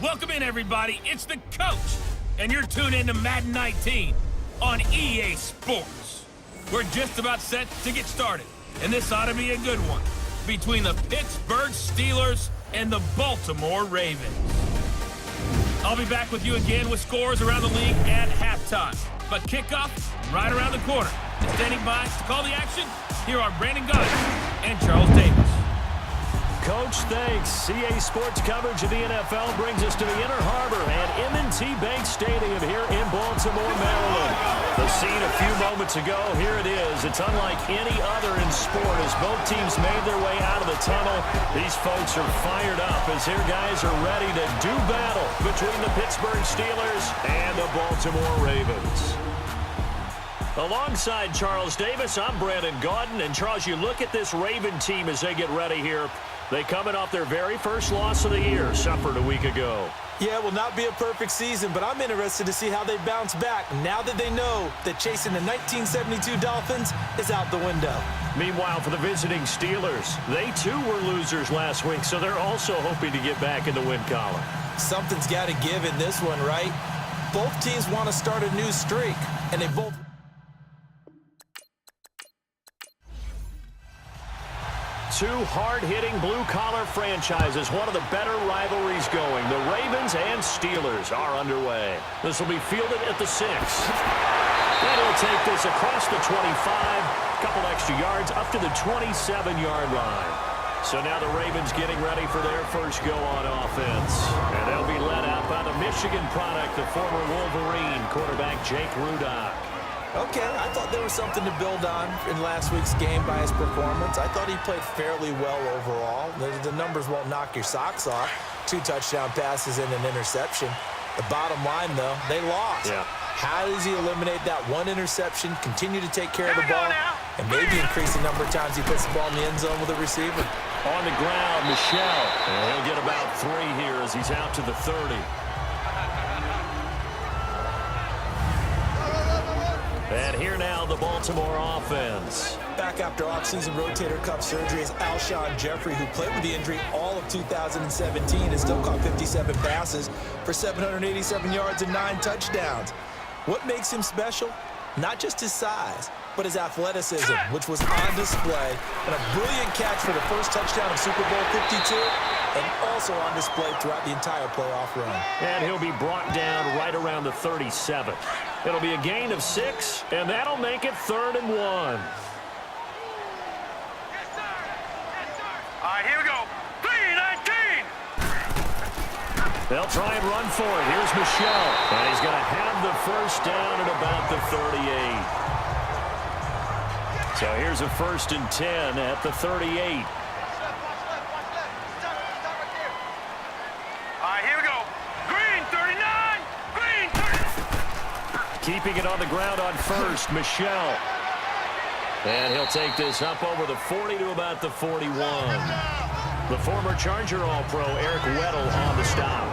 Welcome in, everybody. It's the coach, and you're tuned in to Madden 19 on EA Sports. We're just about set to get started, and this ought to be a good one between the Pittsburgh Steelers and the Baltimore Ravens. I'll be back with you again with scores around the league at halftime, but kickoff right around the corner. And standing by to call the action, here are Brandon Goddard and Charles Davis. Coach, thanks. CA Sports coverage of the NFL brings us to the Inner Harbor at M&T Bank Stadium here in Baltimore, Maryland. The scene a few moments ago, here it is. It's unlike any other in sport as both teams made their way out of the tunnel. These folks are fired up as their guys are ready to do battle between the Pittsburgh Steelers and the Baltimore Ravens. Alongside Charles Davis, I'm Brandon Gaudin. And Charles, you look at this Raven team as they get ready here. They coming off their very first loss of the year, suffered a week ago. Yeah, it will not be a perfect season, but I'm interested to see how they bounce back now that they know that chasing the 1972 Dolphins is out the window. Meanwhile, for the visiting Steelers, they too were losers last week, so they're also hoping to get back in the win column. Something's got to give in this one, right? Both teams want to start a new streak, and they both... Two hard-hitting blue-collar franchises, one of the better rivalries going. The Ravens and Steelers are underway. This will be fielded at the 6. And he'll take this across the 25, a couple extra yards up to the 27-yard line. So now the Ravens getting ready for their first go on offense. And they'll be led out by the Michigan product, the former Wolverine quarterback Jake Rudock. Okay, I thought there was something to build on in last week's game by his performance. I thought he played fairly well overall. The numbers won't knock your socks off. 2 touchdown passes and an interception. The bottom line, though, they lost. Yeah. How does he eliminate that one interception, continue to take care of the ball, and maybe increase the number of times he puts the ball in the end zone with a receiver? On the ground, Michel. And he'll get about 3 here as he's out to the 30. And here now, the Baltimore offense. Back after offseason rotator cuff surgery is Alshon Jeffrey, who played with the injury all of 2017 and still caught 57 passes for 787 yards and 9 touchdowns. What makes him special? Not just his size, but his athleticism, which was on display, and a brilliant catch for the first touchdown of Super Bowl 52, and also on display throughout the entire playoff run. And he'll be brought down right around the 37. It'll be a gain of 6, and that'll make it 3rd and 1. All right, here we go. 3-19. They'll try and run for it. Here's Michel, and he's going to have the first down at about the 38. So here's a 1st and 10 at the 38. Keeping it on the ground on 1st, Michel. And he'll take this up over the 40 to about the 41. The former Charger All-Pro, Eric Weddle, on the stop.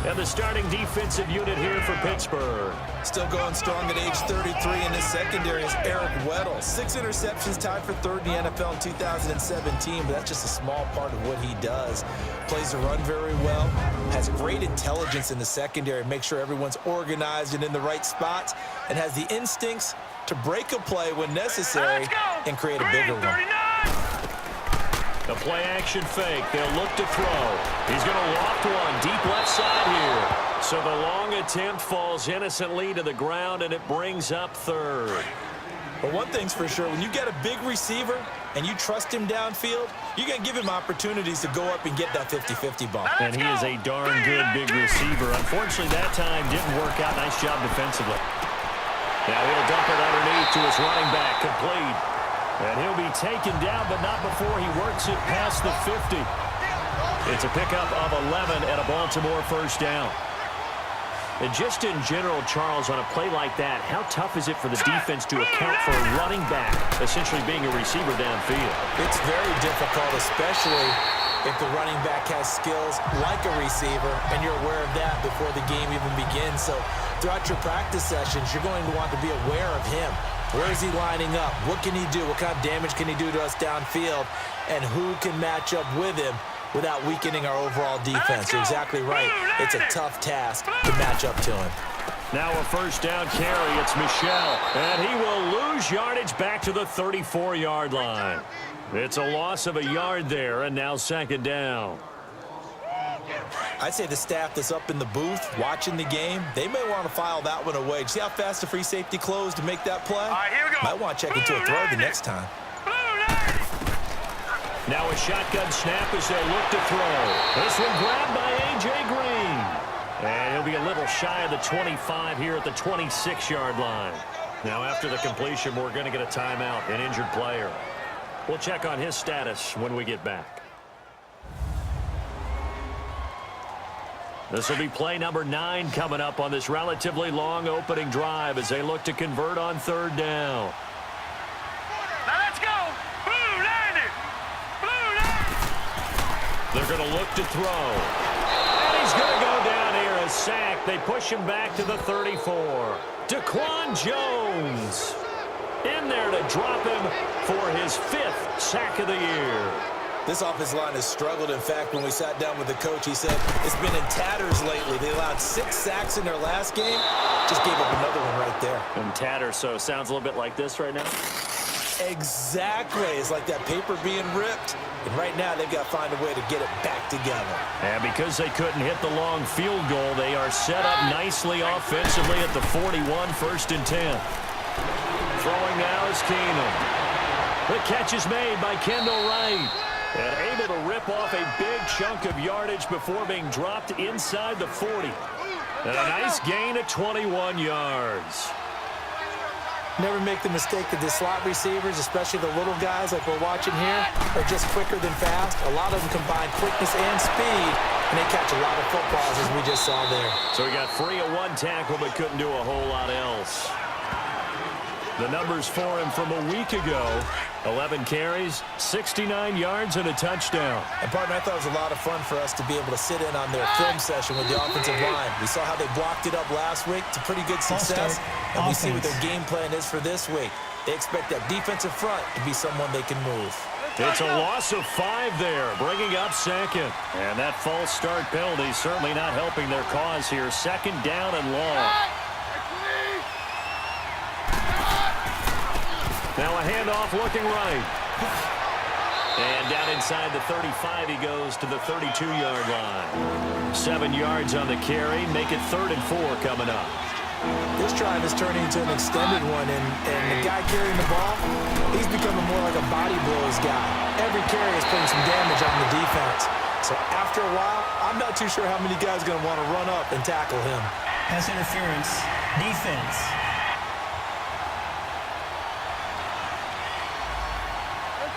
And the starting defensive unit here for Pittsburgh. Still going strong at age 33 in this secondary is Eric Weddle. 6 interceptions, tied for 3rd in the NFL in 2017, but that's just a small part of what he does. Plays the run very well, has great intelligence in the secondary, make sure everyone's organized and in the right spots, and has the instincts to break a play when necessary and create a bigger one. The play action fake. They'll look to throw. He's going to loft one deep left side here. So the long attempt falls innocently to the ground, and it brings up 3rd. But one thing's for sure, when you get a big receiver and you trust him downfield, you're going to give him opportunities to go up and get that 50-50 ball. And he is a darn good big receiver. Unfortunately, that time didn't work out. Nice job defensively. Now he'll dump it underneath to his running back, complete. And he'll be taken down, but not before he works it past the 50. It's a pickup of 11 and a Baltimore first down. And just in general, Charles, on a play like that, how tough is it for the defense to account for a running back essentially being a receiver downfield? It's very difficult, especially if the running back has skills like a receiver, and you're aware of that before the game even begins. So throughout your practice sessions, you're going to want to be aware of him. Where is he lining up? What can he do? What kind of damage can he do to us downfield? And who can match up with him without weakening our overall defense. You're exactly right. It's a tough task to match up to him. Now a first down carry. It's Michel. And he will lose yardage back to the 34-yard line. It's a loss of a yard there, and now second down. I'd say the staff that's up in the booth watching the game, they may want to file that one away. See how fast the free safety closed to make that play? All right, here we go. Might want to check into a throw the next time. Now a shotgun snap as they look to throw. This one grabbed by A.J. Green. And he'll be a little shy of the 25 here at the 26-yard line. Now after the completion, we're going to get a timeout, an injured player. We'll check on his status when we get back. This will be play number 9 coming up on this relatively long opening drive as they look to convert on third down. Now let's go. Blue landed. Blue landed. They're going to look to throw. And he's going to go down here, a sack. They push him back to the 34. Daquan Jones in there to drop him for his 5th sack of the year. This offensive line has struggled. In fact, when we sat down with the coach, he said it's been in tatters lately. They allowed 6 sacks in their last game. Just gave up another one right there. In tatters, so it sounds a little bit like this right now. Exactly. It's like that paper being ripped. And right now, they've got to find a way to get it back together. And because they couldn't hit the long field goal, they are set up nicely offensively at the 41, 1st and 10. Throwing now is Keenum. The catch is made by Kendall Wright. And able to rip off a big chunk of yardage before being dropped inside the 40. And a nice gain of 21 yards. Never make the mistake that the slot receivers, especially the little guys like we're watching here, are just quicker than fast. A lot of them combine quickness and speed, and they catch a lot of footballs, as we just saw there. So he got free of 1 tackle, but couldn't do a whole lot else. The numbers for him from a week ago: 11 carries, 69 yards, and a touchdown. And, partner, I thought it was a lot of fun for us to be able to sit in on their film session with the offensive line. We saw how they blocked it up last week to pretty good success, and we see what their game plan is for this week. They expect that defensive front to be someone they can move. It's a loss of 5 there, bringing up second. And that false start penalty certainly not helping their cause here. Second down and long. Now a handoff looking right. And down inside the 35 he goes to the 32-yard line. 7 yards on the carry. Make it 3rd and 4 coming up. This drive is turning into an extended one, and the guy carrying the ball, he's becoming more like a body blows guy. Every carry is putting some damage on the defense. So after a while, I'm not too sure how many guys are going to want to run up and tackle him. Pass interference, defense.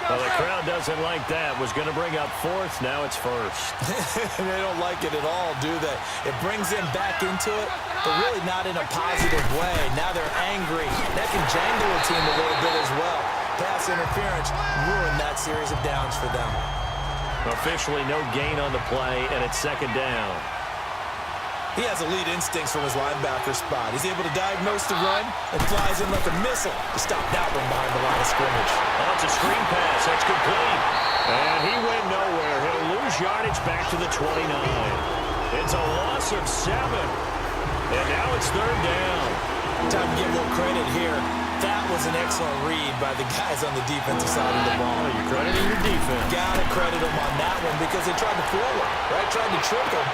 Well, the crowd doesn't like that. Was going to bring up 4th. Now it's 1st. They don't like it at all, do they? It brings them back into it, but really not in a positive way. Now they're angry. That can jangle a team a little bit as well. Pass interference ruined that series of downs for them. Officially no gain on the play, and it's 2nd down. He has elite instincts from his linebacker spot. He's able to diagnose the run and flies in like a missile to stop that one behind the line of scrimmage. Oh, it's a screen pass. That's complete. And he went nowhere. He'll lose yardage back to the 29. It's a loss of 7. And now it's 3rd down. Time to give a little credit here. That was an excellent read by the guys on the defensive side of the ball. Oh, you're crediting your defense. Gotta credit them on that one because they tried to fool him, right? Tried to trick him.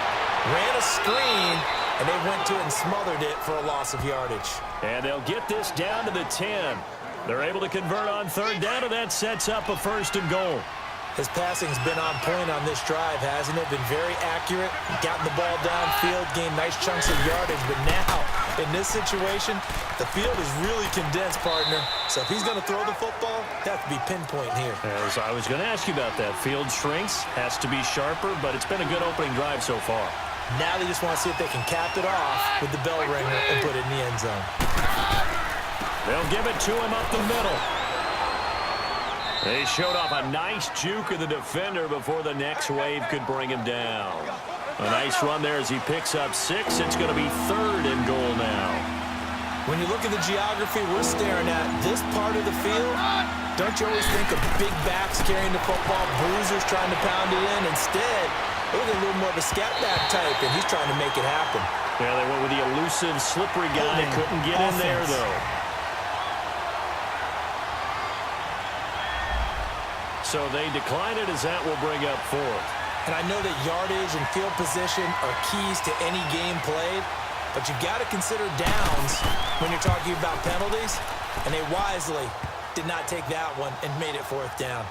Ran a screen, and they went to it and smothered it for a loss of yardage. And they'll get this down to the 10. They're able to convert on 3rd down, and that sets up a 1st and goal. His passing's been on point on this drive, hasn't it? Been very accurate, gotten the ball downfield, gained nice chunks of yardage. But now, in this situation, the field is really condensed, partner. So if he's going to throw the football, that has to be pinpoint here. As I was going to ask you about that. Field shrinks, has to be sharper, but it's been a good opening drive so far. Now they just want to see if they can cap it off with the bell ringer and put it in the end zone. They'll give it to him up the middle. They showed off a nice juke of the defender before the next wave could bring him down. A nice run there as he picks up 6. It's going to be 3rd and goal now. When you look at the geography we're staring at, this part of the field, Don't you always think of big backs carrying the football, bruisers trying to pound it in? Instead, look at a little more of a scat back type, and he's trying to make it happen. Yeah, they went with the elusive, slippery guy. Couldn't get in there, though. So they decline it as that will bring up fourth. And I know that yardage and field position are keys to any game played, but you got to consider downs when you're talking about penalties, and they wisely did not take that one and made it fourth down.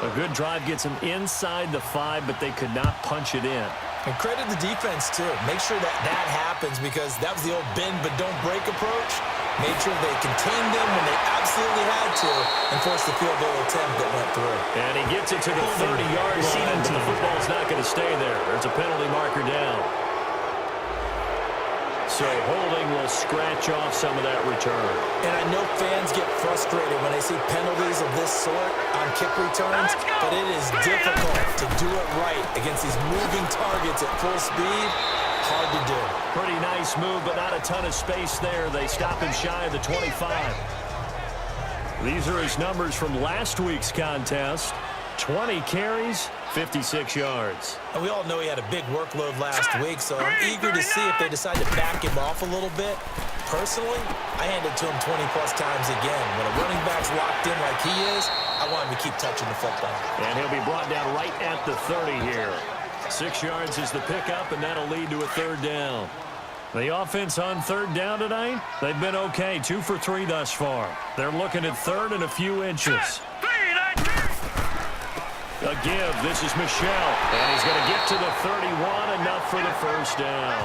A good drive gets them inside the 5, but they could not punch it in. And credit the defense, too. Make sure that that happens because that was the old bend but don't break approach. Made sure they contained them when they absolutely had to and forced the field goal attempt that went through. And he gets it to the 30-yard line, but the football's not going to stay there. There's a penalty marker down. So holding will scratch off some of that return. And I know fans get frustrated when they see penalties of this sort on kick returns, but it is difficult to do it right against these moving targets at full speed. Hard to do. Pretty nice move, but not a ton of space there. They stop him shy of the 25. These are his numbers from last week's contest. 20 carries, 56 yards. And we all know he had a big workload last week, so I'm eager to see if they decide to back him off a little bit. Personally, I hand it to him 20-plus times again. When a running back's locked in like he is, I want him to keep touching the football. And he'll be brought down right at the 30 here. 6 yards is the pickup, and that'll lead to a third down. The offense on third down tonight, they've been okay, 2 for 3 thus far. They're looking at third and a few inches. A give. This is Michelle. And he's going to get to the 31, enough for the first down.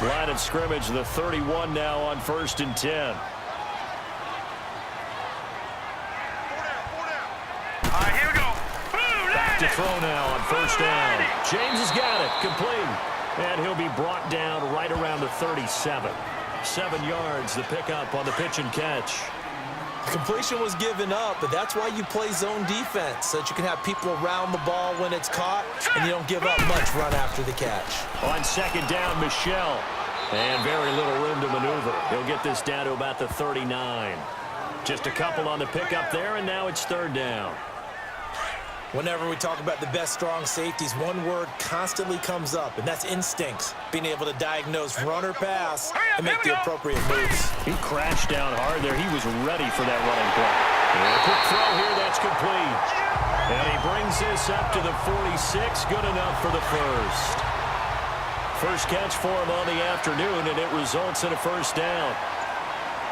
Line of scrimmage, the 31 now on 1st and 10. All right, here we go. Back to throw now on 1st down. James has got it. Complete. And he'll be brought down right around the 37. 7 yards, the pickup on the pitch and catch. Completion was given up, but that's why you play zone defense, so that you can have people around the ball when it's caught, and you don't give up much run after the catch. On 2nd down, Michelle. And very little room to maneuver. He'll get this down to about the 39. Just a couple on the pickup there, and now it's 3rd down. Whenever we talk about the best strong safeties, one word constantly comes up, and that's instincts. Being able to diagnose run or pass and make the appropriate moves. He crashed down hard there. He was ready for that running play. And a quick throw here, that's complete. And he brings this up to the 46. Good enough for the first. First catch for him on the afternoon, and it results in a first down.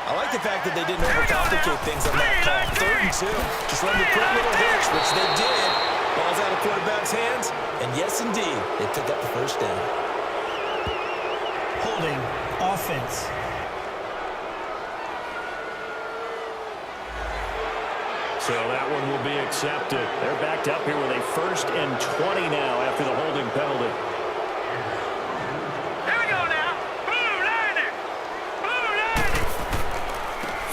I like the fact that they didn't overcomplicate things on that call. 3rd and 2. Just run the quick little hitch, which they did. Ball's out of quarterback's hands. And yes, indeed, they pick up the first down. Holding. Offense. So that one will be accepted. They're backed up here with a 1st and 20 now after the holding penalty.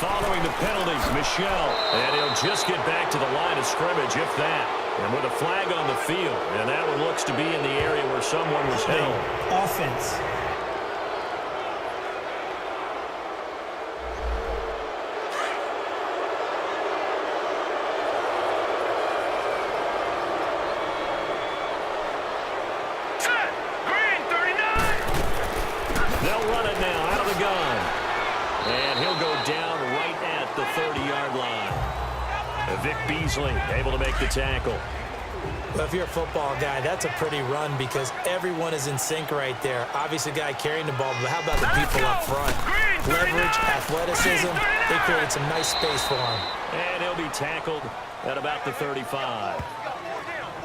Following the penalties, Michelle. And he'll just get back to the line of scrimmage, if that. And with a flag on the field. And that one looks to be in the area where someone was held. Offense. Green, 39. They'll run it now out of the gun. And he'll go down right at the 30-yard line. Vic Beasley able to make the tackle. Well, if you're a football guy, that's a pretty run because everyone is in sync right there. Obviously, the guy carrying the ball, but how about the people up front? Leverage, athleticism, they created some nice space for him. And he'll be tackled at about the 35.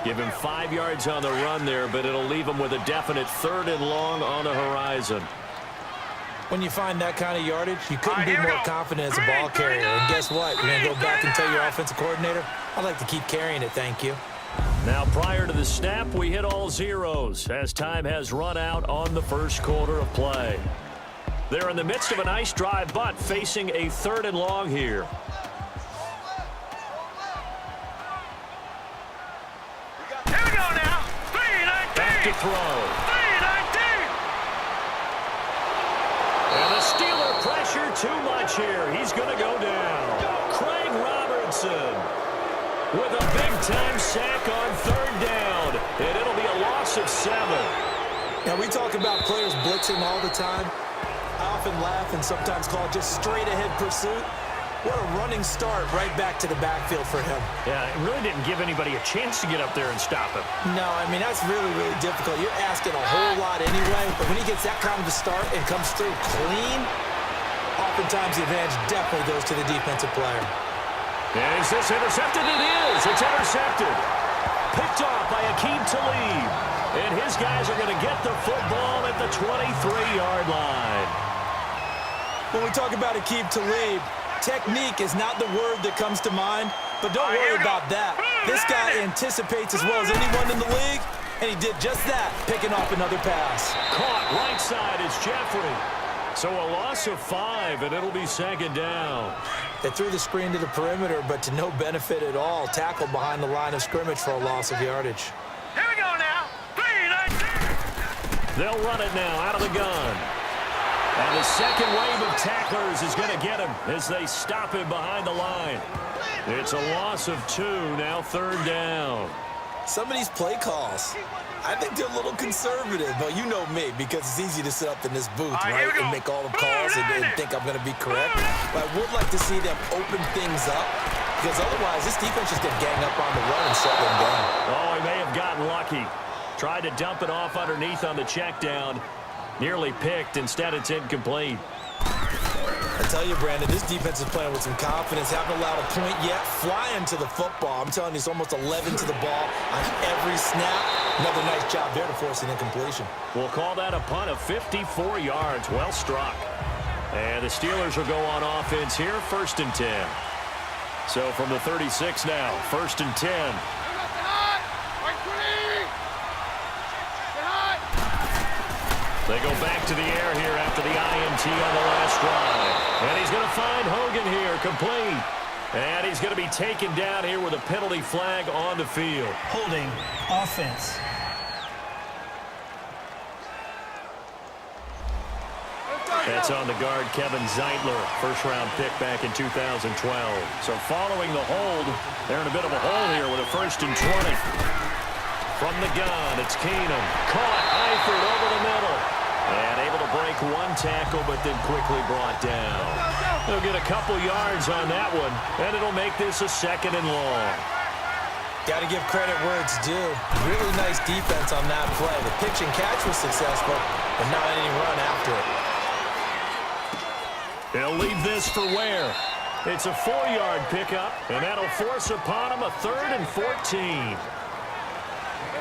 Give him 5 yards on the run there, but it'll leave him with a definite 3rd and long on the horizon. When you find that kind of yardage, you couldn't be more confident as a ball carrier. And guess what? You're going to go back and tell your offensive coordinator, I'd like to keep carrying it, thank you. Now, prior to the snap, we hit all zeros as time has run out on the first quarter of play. They're in the midst of a nice drive, but facing a 3rd and long here. Here we go now. 3-19. Back to throw. 3-19. And the too much here. He's going to go down. Craig Robertson with a big-time sack on third down, and it'll be a loss of 7. Now, we talk about players blitzing all the time. I often laugh and sometimes call it just straight-ahead pursuit. What a running start right back to the backfield for him. Yeah, it really didn't give anybody a chance to get up there and stop him. No, I mean, that's really, really difficult. You're asking a whole lot anyway, but when he gets that kind of a start and comes through clean, oftentimes the advantage definitely goes to the defensive player. And is this intercepted? It is. It's intercepted. Picked off by Aqib Talib. And his guys are going to get the football at the 23-yard line. When we talk about Aqib Talib, technique is not the word that comes to mind, but don't worry about that. This guy anticipates as well as anyone in the league, and he did just that, picking off another pass. Caught right side is Jeffrey. So a loss of 5, and it'll be second down. They threw the screen to the perimeter, but to no benefit at all. Tackled behind the line of scrimmage for a loss of yardage. Here we go now. 3-19. They'll run it now out of the gun. And the second wave of tacklers is going to get him as they stop him behind the line. It's a loss of 2, now third down. Some of these play calls, I think they're a little conservative, but you know me, because it's easy to sit up in this booth, right, and make all the calls and think I'm going to be correct. But I would like to see them open things up, because otherwise this defense just going to gang up on the run and shut them down. Oh, he may have gotten lucky. Tried to dump it off underneath on the check down. Nearly picked. Instead, it's incomplete. I tell you, Brandon, this defense is playing with some confidence. Haven't allowed a point yet. Flying to the football. I'm telling you, it's almost 11 to the ball on every snap. Another nice job there to force an incompletion. We'll call that a punt of 54 yards. Well struck. And the Steelers will go on offense here, 1st and 10. So from the 36 now, 1st and 10. They go back to the air here after the INT on the last drive. And he's going to find Hogan here, complete. And he's going to be taken down here with a penalty flag on the field. Holding offense. That's on the guard, Kevin Zeitler, first-round pick back in 2012. So following the hold, they're in a bit of a hole here with a 1st and 20. From the gun, it's Keenum. Caught, Eifert over the middle. And able to break one tackle, but then quickly brought down. They'll get a couple yards on that one, and it'll make this a 2nd and long. Got to give credit where it's due. Really nice defense on that play. The pitch and catch was successful, but not any run after it. He'll leave this for Ware. It's a 4-yard pickup, and that'll force upon him a 3rd and 14.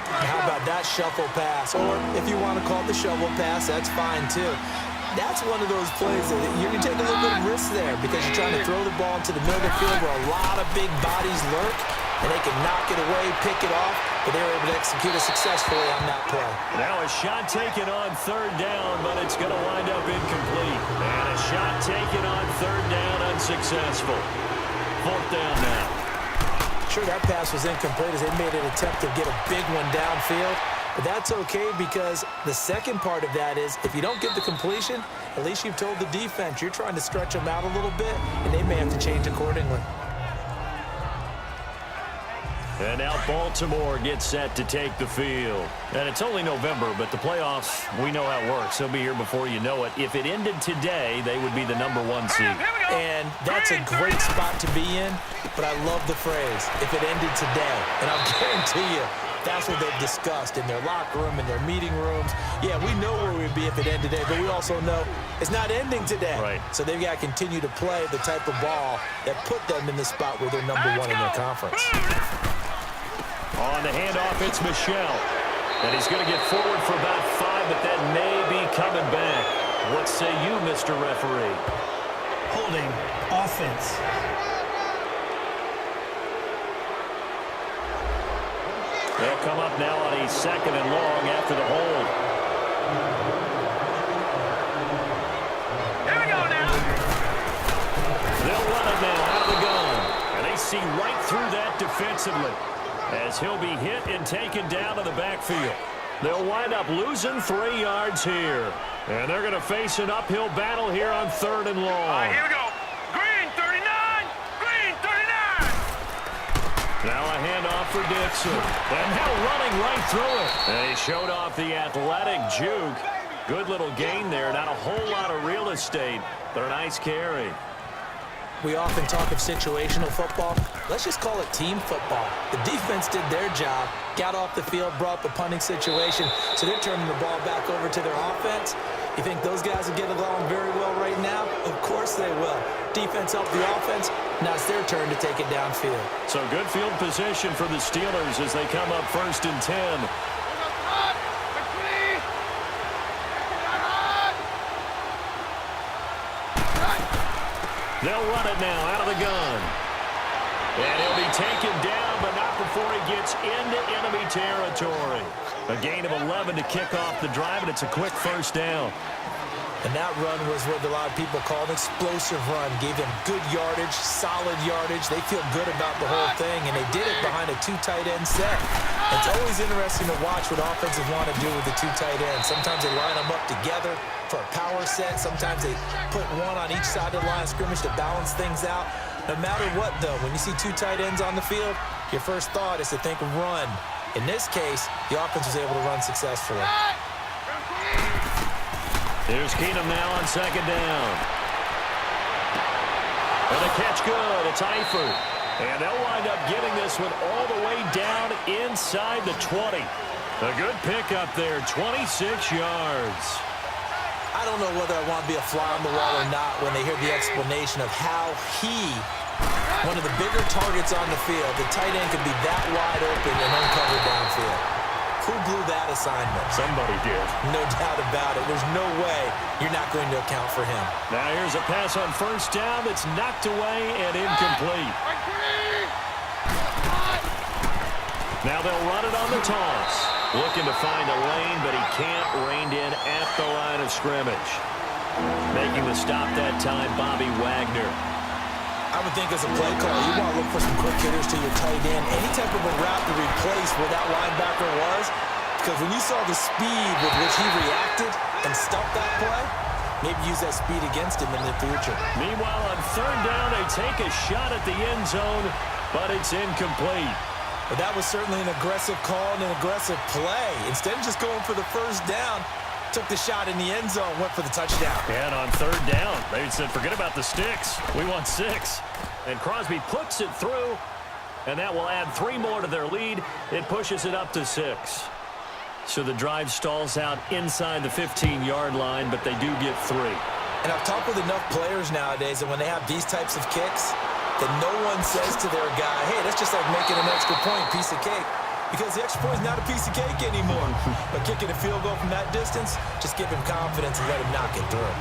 How about that shuffle pass? Or if you want to call it the shovel pass, that's fine too. That's one of those plays that you're going to take a little bit of risk there because you're trying to throw the ball into the middle of the field where a lot of big bodies lurk, and they can knock it away, pick it off, but they were able to execute it successfully on that play. Now a shot taken on 3rd down, but it's going to wind up incomplete. And a shot taken on 3rd down, unsuccessful. 4th down now. Sure, that pass was incomplete as they made an attempt to get a big one downfield, but that's okay because the second part of that is if you don't get the completion, at least you've told the defense you're trying to stretch them out a little bit, and they may have to change accordingly. And now Baltimore gets set to take the field. And it's only November, but the playoffs, we know how it works. They'll be here before you know it. If it ended today, they would be the #1 seed. And that's a great spot to be in, but I love the phrase, if it ended today. And I'll guarantee you, that's what they've discussed in their locker room, in their meeting rooms. Yeah, we know where we'd be if it ended today, but we also know it's not ending today. Right. So they've got to continue to play the type of ball that put them in the spot where they're #1 in their conference. On the handoff, it's Michelle. And he's going to get forward for about 5, but that may be coming back. What say you, Mr. Referee? Holding offense. They'll come up now on a 2nd and long after the hold. Here we go now. They'll run it now out of the gun. And they see right through that defensively as he'll be hit and taken down to the backfield. They'll wind up losing 3 yards here. And they're going to face an uphill battle here on 3rd and long. All right, here we go. Green 39. Green 39. Now a handoff for Dixon. And now running right through it. And he showed off the athletic juke. Good little gain there. Not a whole lot of real estate, but a nice carry. We often talk of situational football. Let's just call it team football. The defense did their job, got off the field, brought up a punting situation, so they're turning the ball back over to their offense. You think those guys will get along very well right now? Of course they will. Defense helped the offense. Now it's their turn to take it downfield. So good field position for the Steelers as they come up 1st and 10. They'll run it now out of the gun. And he'll be taken down, but not before he gets into enemy territory. A gain of 11 to kick off the drive, and it's a quick 1st down. And that run was what a lot of people call an explosive run. Gave them good yardage, solid yardage. They feel good about the whole thing, and they did it behind a 2 tight end set. It's always interesting to watch what offenses want to do with the 2 tight ends. Sometimes they line them up together for a power set. Sometimes they put one on each side of the line of scrimmage to balance things out. No matter what, though, when you see 2 tight ends on the field, your first thought is to think run. In this case, the offense was able to run successfully. Here's Keenum now on 2nd down. And a catch good. It's Eifert. And they'll wind up getting this one all the way down inside the 20. A good pickup there, 26 yards. I don't know whether I want to be a fly on the wall or not when they hear the explanation of how one of the bigger targets on the field, the tight end could be that wide open and uncovered downfield. Who blew that assignment? Somebody did. No doubt about it. There's no way you're not going to account for him. Now here's a pass on 1st down that's knocked away and incomplete. Now they'll run it on the toss. Looking to find a lane, but he can't. Reined in at the line of scrimmage. Making the stop that time, Bobby Wagner. I would think as a play call, you want to look for some quick hitters to your tight end. Any type of a route to replace where that linebacker was. Because when you saw the speed with which he reacted and stopped that play, maybe use that speed against him in the future. Meanwhile, on 3rd down, they take a shot at the end zone, but it's incomplete. But that was certainly an aggressive call and an aggressive play. Instead of just going for the 1st down, took the shot in the end zone, went for the touchdown. And on 3rd down, they said, forget about the sticks. We want 6. And Crosby puts it through, and that will add 3 more to their lead. It pushes it up to 6. So the drive stalls out inside the 15-yard line, but they do get 3. And I've talked with enough players nowadays that when they have these types of kicks, that no one says to their guy, hey, that's just like making an extra point, piece of cake. Because the extra point is not a piece of cake anymore. But kicking a field goal from that distance, just give him confidence and let him knock it through.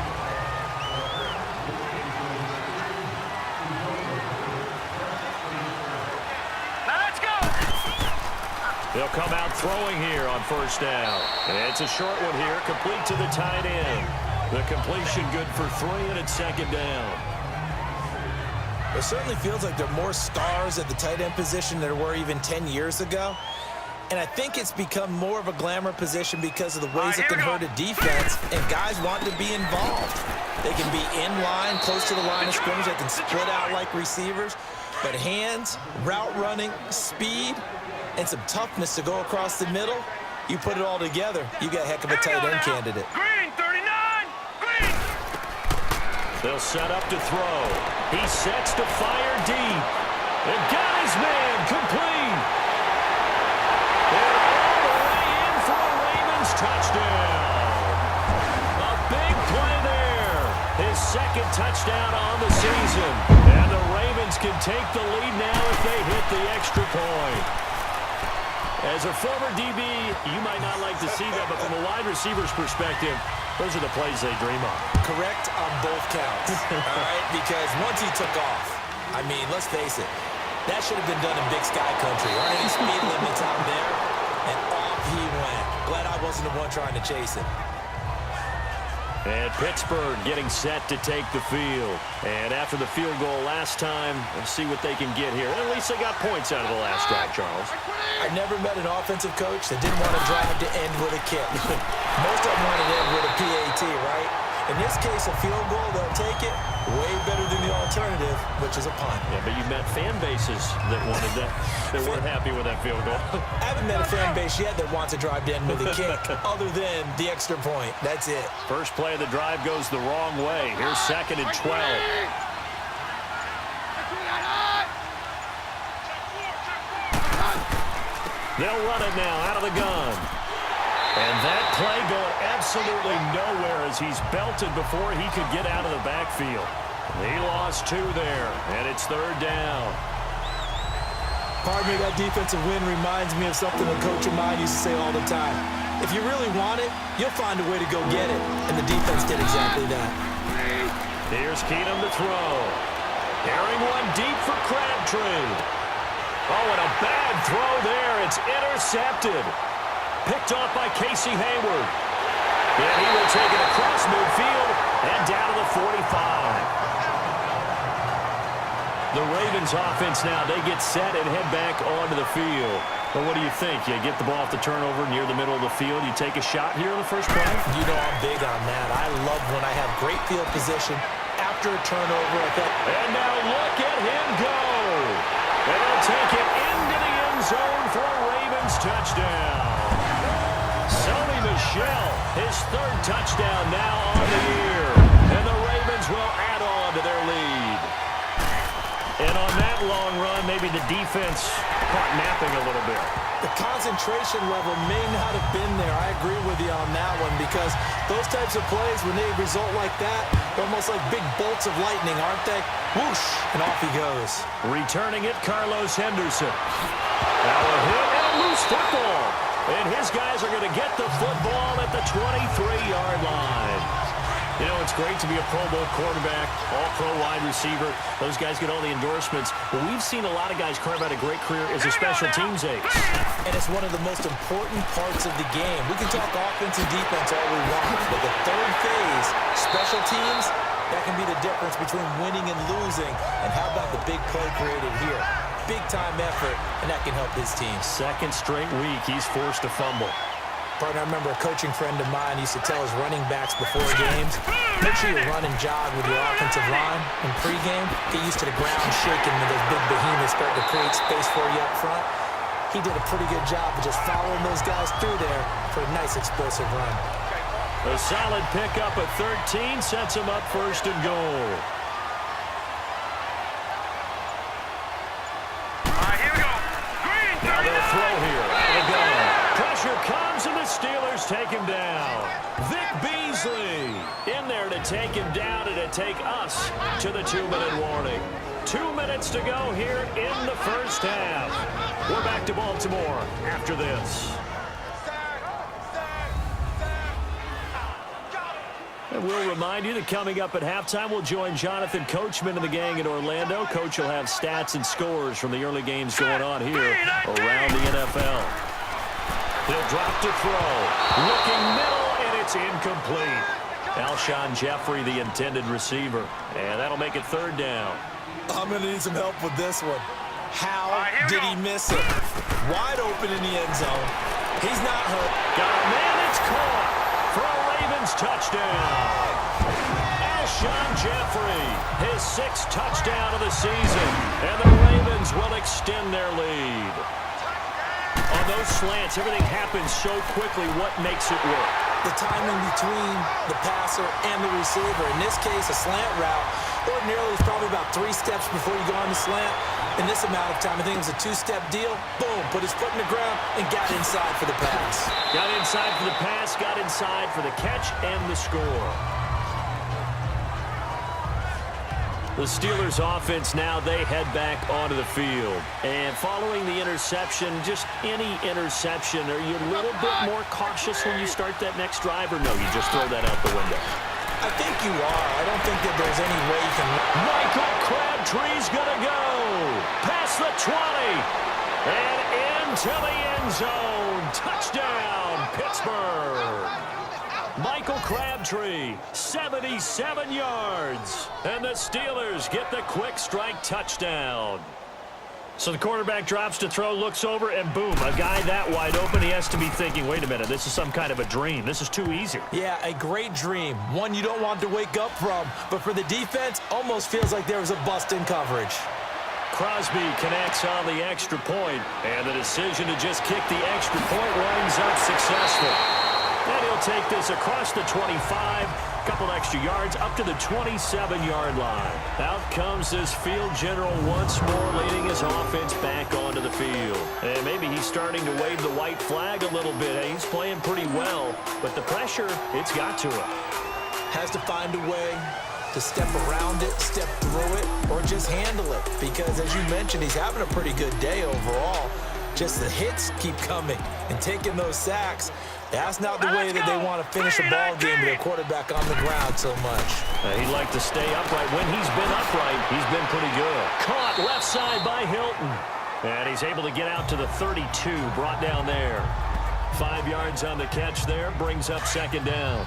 Now let's go. They'll come out throwing here on 1st down. And it's a short one here, complete to the tight end. The completion good for 3, and it's 2nd down. It certainly feels like there are more stars at the tight end position than there were even 10 years ago. And I think it's become more of a glamour position because of the ways it can hurt a defense, and guys want to be involved. They can be in line, close to the line of scrimmage. They can split out like receivers. But hands, route running, speed, and some toughness to go across the middle, you put it all together, you got a heck of a tight end candidate. Green 39. Green. They'll set up to throw. He sets to fire deep. And got his man complete. They're all the way in for a Ravens touchdown. A big play there. His 2nd touchdown on the season. And the Ravens can take the lead now if they hit the extra point. As a former DB, you might not like to see that, but from a wide receiver's perspective, those are the plays they dream of. Correct on both counts, all right? Because once he took off, I mean, let's face it, that should have been done in Big Sky Country. Aren't any speed limits out there? And off he went. Glad I wasn't the one trying to chase him. And Pittsburgh getting set to take the field. And after the field goal last time, let's see what they can get here. At least they got points out of the last drive, Charles. I never met an offensive coach that didn't want to drive to end with a kick. Most of them want to end with a PAT, right? In this case, a field goal, they'll take it. Way better than the alternative, which is a punt. Yeah, but you've met fan bases that wanted that, that weren't happy with that field goal. I haven't met a fan base yet that wants to drive to end with a kick, other than the extra point. That's it. First play of the drive goes the wrong way. Here's 2nd and 12. They'll run it now out of the gun. And that play going absolutely nowhere as he's belted before he could get out of the backfield. He lost 2 there, and it's 3rd down. Pardon me, that defensive win reminds me of something a coach of mine used to say all the time. If you really want it, you'll find a way to go get it. And the defense did exactly that. Here's Keenum to throw. Carrying one deep for Crabtree. Oh, and a bad throw there. It's intercepted. Picked off by Casey Hayward. And he will take it across midfield and down to the 45. The Ravens offense now, they get set and head back onto the field. But what do you think? You get the ball off the turnover near the middle of the field. You take a shot here in the first play? You know I'm big on that. I love when I have great field position after a turnover. And now look at him go. And he'll take it into the end zone for a Ravens touchdown. Sony Michel, his 3rd touchdown now on the year. And the Ravens will add on to their lead. And on that long run, maybe the defense caught napping a little bit. The concentration level may not have been there. I agree with you on that one because those types of plays, when they result like that, they're almost like big bolts of lightning, aren't they? Whoosh, and off he goes. Returning it, Carlos Henderson. Now a hit and a loose football. And his guys are going to get the football at the 23-yard line. You know, it's great to be a Pro Bowl quarterback, all-pro wide receiver. Those guys get all the endorsements. But we've seen a lot of guys carve out a great career as a special teams ace. And it's one of the most important parts of the game. We can talk offense and defense all we want, but the 3rd phase, special teams, that can be the difference between winning and losing. And how about the big play created here? Big-time effort, and that can help his team. 2nd straight week, he's forced to fumble. Partner, I remember a coaching friend of mine used to tell his running backs before games, make sure you run and jog with your offensive line in pregame. Get used to the ground shaking when those big behemoths start to create space for you up front. He did a pretty good job of just following those guys through there for a nice explosive run. A solid pickup at 13 sets him up 1st and goal. Here we go. Green, Now they'll throw here. Out of the gun. Pressure comes and the Steelers take him down. Vic Beasley in there to take him down and to take us to the 2-minute warning. 2 minutes to go here in the first half. We're back to Baltimore after this. And we'll remind you that coming up at halftime, we'll join Jonathan Coachman and the gang in Orlando. Coach will have stats and scores from the early games going on here around the NFL. He'll drop to throw. Looking middle, and it's incomplete. Alshon Jeffrey, the intended receiver. And that'll make it 3rd down. I'm going to need some help with this one. How did he miss it? Wide open in the end zone. He's not hurt. Got a man, it's caught for a Ravens touchdown. Alshon Jeffrey, his 6th touchdown of the season. And the Ravens will extend their lead. On those slants, everything happens so quickly. What makes it work? The timing between the passer and the receiver. In this case, a slant route. Ordinarily, it's probably about 3 steps before you go on the slant. In this amount of time, I think it was a 2-step deal. Boom, put his foot in the ground and got inside for the pass. Got inside for the pass, got inside for the catch and the score. The Steelers offense now, they head back onto the field. And following the interception, just any interception, are you a little bit more cautious when you start that next drive, or no, you just throw that out the window? I think you are. I don't think that there's any way you can... Michael Crabtree's going to go past the 20 and into the end zone. Touchdown, Pittsburgh. Michael Crabtree, 77 yards. And the Steelers get the quick strike touchdown. So the quarterback drops to throw, looks over, and boom, a guy that wide open, he has to be thinking, wait a minute, this is some kind of a dream. This is too easy. Yeah, a great dream. One you don't want to wake up from. But for the defense, almost feels like there was a bust in coverage. Crosby connects on the extra point, and the decision to just kick the extra point winds up successful. And he'll take this across the 25, couple extra yards up to the 27-yard line. Out comes this field general once more, leading his offense back onto the field. And maybe he's starting to wave the white flag a little bit. He's playing pretty well, but the pressure, it's got to him. Has to find a way to step around it, step through it, or just handle it. Because as you mentioned, he's having a pretty good day overall. Just the hits keep coming and taking those sacks. That's not the way that they want to finish a ball game with their quarterback on the ground so much. He'd like to stay upright. When he's been upright, he's been pretty good. Caught left side by Hilton. And he's able to get out to the 32, brought down there. 5 yards on the catch there, brings up second down.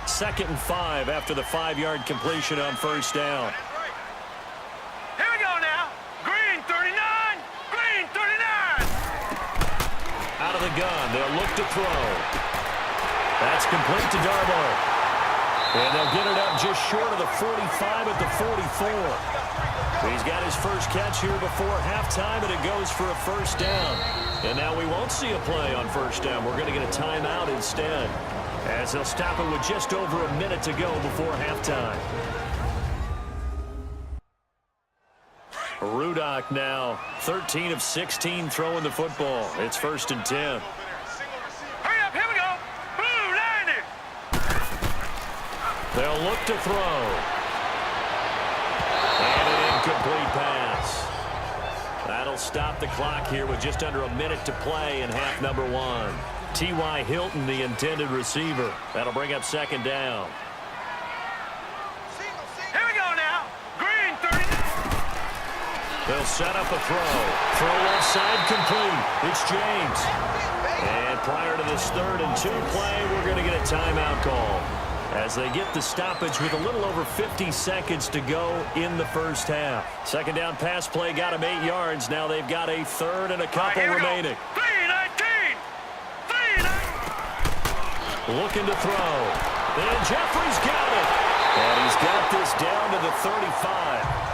2nd and 5 after the 5-yard completion on first down. Here we go now. Green 39. Green 39. Out of the gun, they'll look to throw. That's complete to Darboh. And they'll get it up just short of the 45 at the 44. He's got his first catch here before halftime, and it goes for a first down. And now we won't see a play on first down. We're going to get a timeout instead, as they'll stop it with just over a minute to go before halftime. Rudock now 13 of 16 throwing the football. It's 1st and 10. Hurry up, here we go. Blue, 90. They'll look to throw. And an incomplete pass. That'll stop the clock here with just under a minute to play in half number 1. T.Y. Hilton, the intended receiver. That'll bring up second down. Here we go now. Green 39. They'll set up a throw. Throw left side complete. It's James. And prior to this 3rd and 2 play, we're going to get a timeout call, as they get the stoppage with a little over 50 seconds to go in the first half. Second down pass play got him 8 yards. Now they've got a 3rd and a couple remaining. 319. 319. Looking to throw. And Jeffrey's got it. And he's got this down to the 35.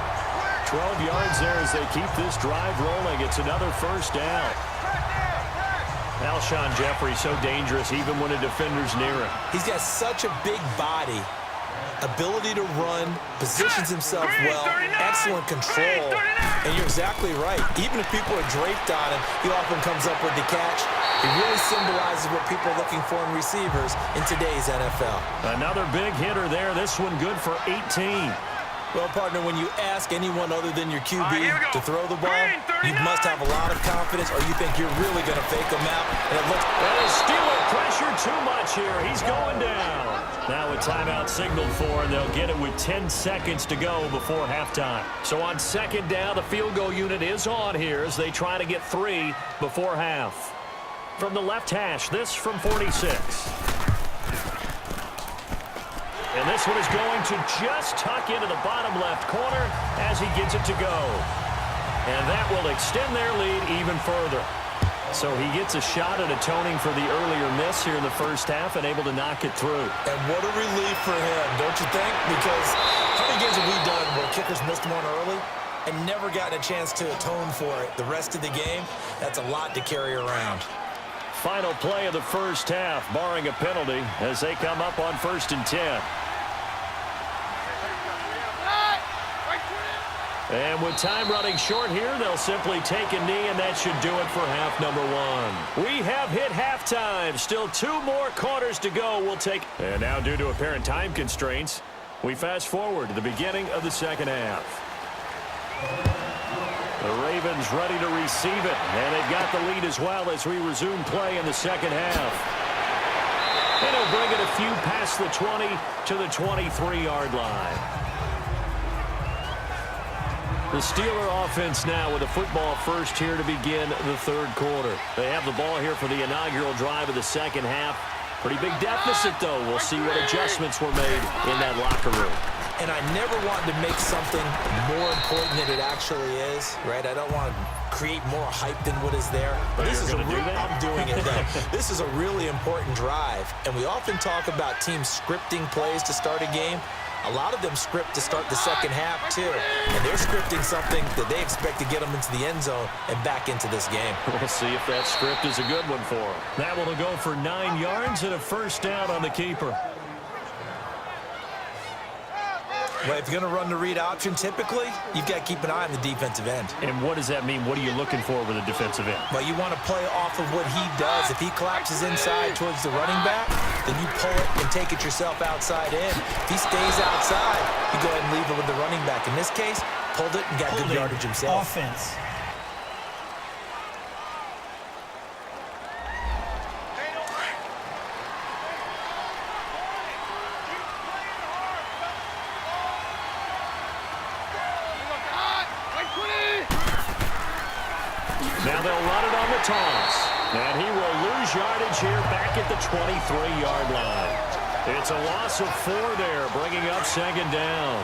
12 yards there as they keep this drive rolling. It's another first down. Alshon Jeffrey so dangerous even when a defender's near him. He's got such a big body, ability to run, positions himself well, excellent control. And you're exactly right. Even if people are draped on him, he often comes up with the catch. He really symbolizes what people are looking for in receivers in today's NFL. Another big hitter there. This one good for 18. Well, partner, when you ask anyone other than your QB to throw the ball, you must have a lot of confidence, or you think you're really going to fake them out. And it looks... And Steeler pressure too much here. He's going down. Now a timeout signaled for, and they'll get it with 10 seconds to go before halftime. So on second down, the field goal unit is on here as they try to get 3 before half. From the left hash, this from 46. And this one is going to just tuck into the bottom left corner as he gets it to go. And that will extend their lead even further. So he gets a shot at atoning for the earlier miss here in the first half and able to knock it through. And what a relief for him, don't you think? Because how many games have we done where kickers missed one early and never gotten a chance to atone for it the rest of the game? That's a lot to carry around. Final play of the first half, barring a penalty, as they come up on 1st and 10. And with time running short here, they'll simply take a knee, and that should do it for half number 1. We have hit halftime. Still 2 more quarters to go. We'll take... And now, due to apparent time constraints, we fast forward to the beginning of the second half. The Ravens ready to receive it, and they've got the lead as well as we resume play in the second half. And he'll bring it a few past the 20 to the 23-yard line. The Steeler offense now with a football first here to begin the 3rd quarter. They have the ball here for the inaugural drive of the second half. Pretty big deficit, though. We'll see what adjustments were made in that locker room. And I never want to make something more important than it actually is, right? I don't want to create more hype than what is there. But this is I'm doing it, though. This is a really important drive. And we often talk about teams scripting plays to start a game. A lot of them script to start the second half, too. And they're scripting something that they expect to get them into the end zone and back into this game. We'll see if that script is a good one for them. That will go for 9 yards and a first down on the keeper. Well, if you're going to run the read option, typically, you've got to keep an eye on the defensive end. And what does that mean? What are you looking for with a defensive end? Well, you want to play off of what he does. If he collapses inside towards the running back, then you pull it and take it yourself outside in. If he stays outside, you go ahead and leave it with the running back. In this case, pulled it and got good yardage himself. Offense. Now they'll run it on the toss. And he will lose yardage here back at the 23-yard line. It's a loss of 4 there, bringing up second down.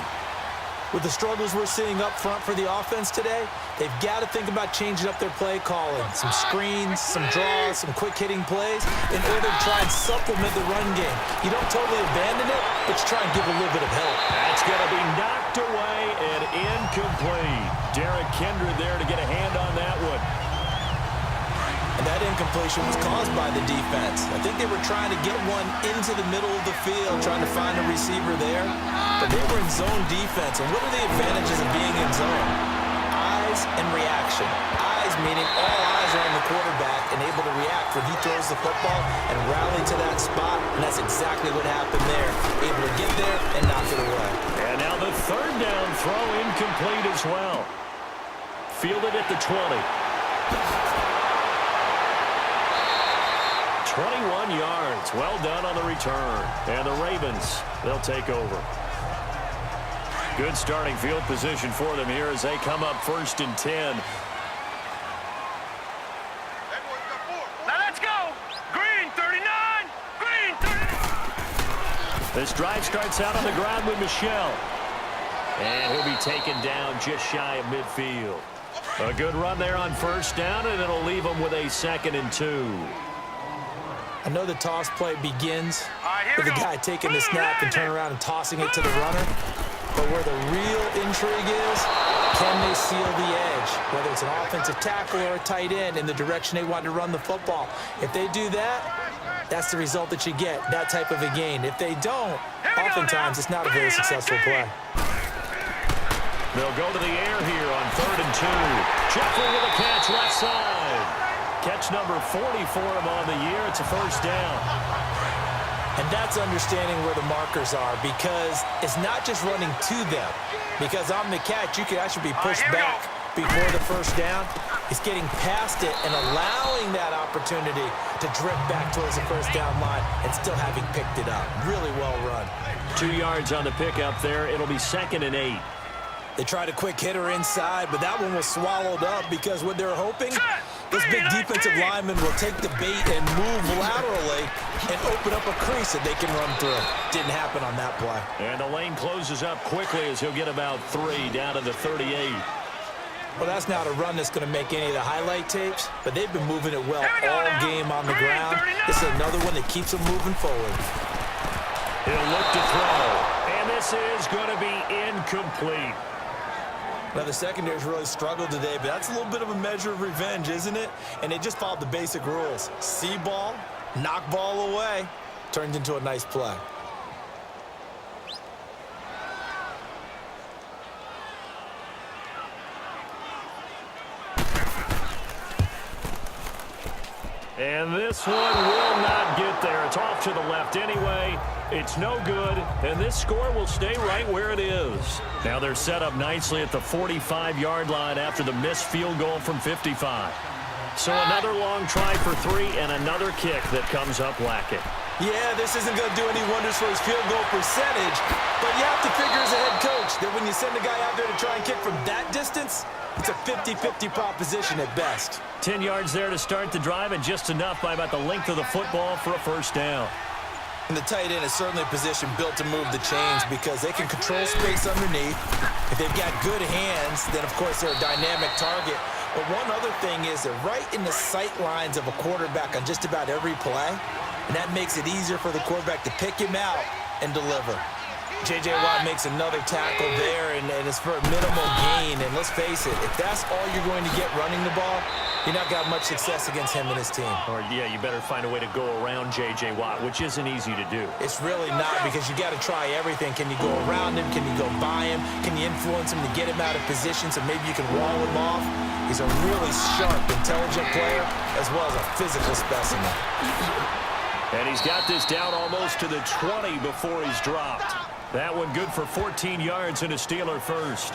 With the struggles we're seeing up front for the offense today, they've got to think about changing up their play calling. Some screens, some draws, some quick-hitting plays in order to try and supplement the run game. You don't totally abandon it, but you try and give a little bit of help. That's going to be knocked away and incomplete. Derrick Kindred there to get a hand on that one. And that incompletion was caused by the defense. I think they were trying to get one into the middle of the field, trying to find a receiver there. But they were in zone defense. And what are the advantages of being in zone? Eyes and reaction. Eyes meaning all eyes are on the quarterback and able to react when he throws the football and rally to that spot. And that's exactly what happened there. Able to get there and knock it away. And now the third down throw incomplete as well. Fielded at the 20. 21 yards. Well done on the return. And the Ravens, they'll take over. Good starting field position for them here as they come up 1st and 10. Now let's go. Green 39. Green 39. This drive starts out on the ground with Michel. And he'll be taken down just shy of midfield. A good run there on 1st down, and it'll leave them with a 2nd and 2. I know the toss play begins with the guy taking the snap and turn around and tossing it to the runner. But where the real intrigue is, can they seal the edge? Whether it's an offensive tackle or a tight end in the direction they want to run the football. If they do that, that's the result that you get, that type of a gain. If they don't, oftentimes it's not a very successful play. They'll go to the air here on 3rd and 2. Jeffrey with a catch left side. Catch number 40 for him on the year. It's a 1st down. And that's understanding where the markers are, because it's not just running to them. Because on the catch, you could actually be pushed back before the 1st down. It's getting past it and allowing that opportunity to drip back towards the 1st down line and still having picked it up. Really well run. 2 yards on the pickup there. It'll be 2nd and 8. They tried a quick hitter inside, but that one was swallowed up because what they're hoping, this big defensive lineman will take the bait and move laterally and open up a crease that they can run through. Didn't happen on that play. And the lane closes up quickly as he'll get about 3 down to the 38. Well, that's not a run that's going to make any of the highlight tapes, but they've been moving it well all game on the ground. This is another one that keeps them moving forward. He'll look to throw, and this is going to be incomplete. Now, the secondary's really struggled today, but that's a little bit of a measure of revenge, isn't it? And they just followed the basic rules. See ball, knock ball away, turned into a nice play. And this one will not get there. It's off to the left anyway. It's no good, and this score will stay right where it is. Now they're set up nicely at the 45-yard line after the missed field goal from 55. So another long try for 3 and another kick that comes up lacking. Yeah, this isn't going to do any wonders for his field goal percentage, but you have to figure as a head coach that when you send a guy out there to try and kick from that distance, it's a 50-50 proposition at best. 10 yards there to start the drive, and just enough by about the length of the football for a 1st down. And the tight end is certainly a position built to move the chains because they can control space underneath. If they've got good hands, then of course they're a dynamic target. But one other thing is they're right in the sight lines of a quarterback on just about every play. And that makes it easier for the quarterback to pick him out and deliver. J.J. Watt makes another tackle there, and it's for a minimal gain. And let's face it, if that's all you're going to get running the ball, you're not got much success against him and his team. Or, yeah, you better find a way to go around J.J. Watt, which isn't easy to do. It's really not because you got to try everything. Can you go around him? Can you go by him? Can you influence him to get him out of position so maybe you can wall him off? He's a really sharp, intelligent player as well as a physical specimen. And he's got this down almost to the 20 before he's dropped. That one good for 14 yards and a Steeler first.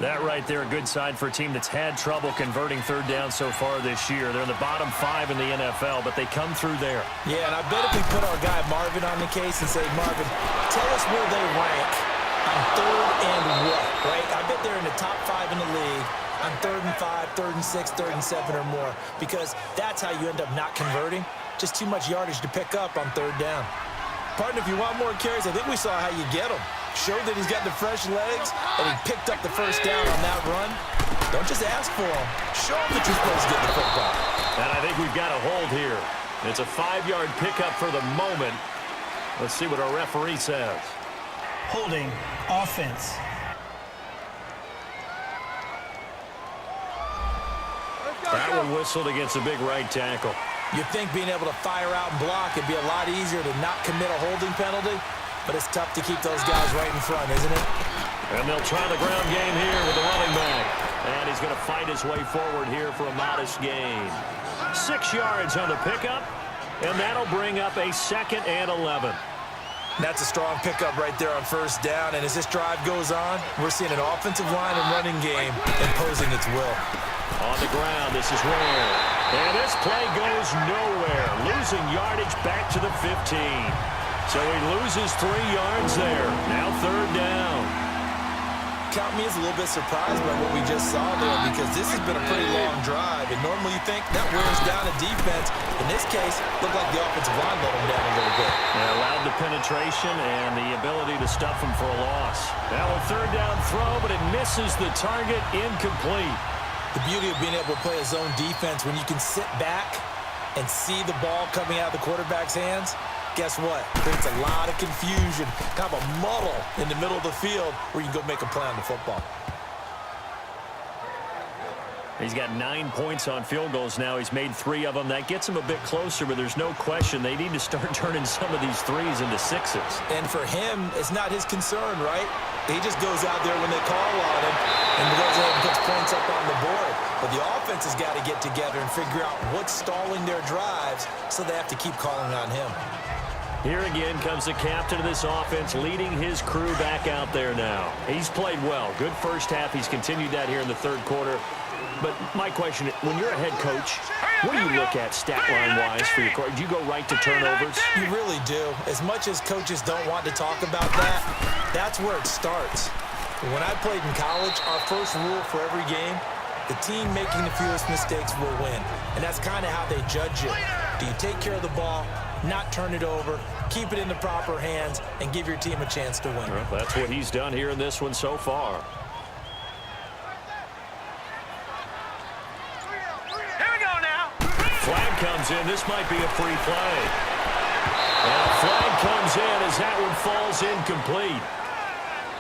That right there, a good sign for a team that's had trouble converting third down so far this year. They're in the bottom 5 in the NFL, but they come through there. Yeah, and I bet if we put our guy Marvin on the case and say, Marvin, tell us where they rank on third and what, right? I bet they're in the top 5 in the league on 3rd and 5, 3rd and 6, 3rd and 7 or more, because that's how you end up not converting. Just too much yardage to pick up on third down. Partner, if you want more carries, I think we saw how you get them. Showed that he's got the fresh legs, and he picked up the first down on that run. Don't just ask for him. Show him that you're supposed to get the football. And I think we've got a hold here. It's a 5-yard pickup for the moment. Let's see what our referee says. Holding. Offense. That one whistled against a big right tackle. You'd think being able to fire out and block would be a lot easier to not commit a holding penalty, but it's tough to keep those guys right in front, isn't it? And they'll try the ground game here with the running back. And he's going to fight his way forward here for a modest gain. 6 yards on the pickup, and that'll bring up a 2nd and 11. That's a strong pickup right there on first down, and as this drive goes on, we're seeing an offensive line and running game imposing its will. On the ground, this is Ware. And this play goes nowhere. Losing yardage back to the 15. So he loses 3 yards there. Now third down. Count me as a little bit surprised by what we just saw there because this has been a pretty long drive. And normally you think that wears down a defense. In this case, looked like the offensive line let him down a little bit. They allowed the penetration and the ability to stuff him for a loss. Now a third down throw, but it misses the target, incomplete. The beauty of being able to play a zone defense when you can sit back and see the ball coming out of the quarterback's hands, guess what? Creates a lot of confusion, kind of a muddle in the middle of the field where you can go make a play on the football. He's got 9 points on field goals now. He's made 3 of them. That gets him a bit closer, but there's no question they need to start turning some of these 3s into 6s. And for him, it's not his concern, right? He just goes out there when they call on him and goes ahead and puts points up on the board. But the offense has got to get together and figure out what's stalling their drives, so they have to keep calling on him. Here again comes the captain of this offense leading his crew back out there now. He's played well. Good first half. He's continued that here in the third quarter. But my question, when you're a head coach, what do you look at stat line-wise for your court? Do you go right to turnovers? You really do. As much as coaches don't want to talk about that, that's where it starts. When I played in college, our first rule for every game, the team making the fewest mistakes will win. And that's kind of how they judge you. Do you take care of the ball, not turn it over, keep it in the proper hands, and give your team a chance to win? Well, that's what he's done here in this one so far. Flag comes in. This might be a free play. And a flag comes in as that one falls incomplete.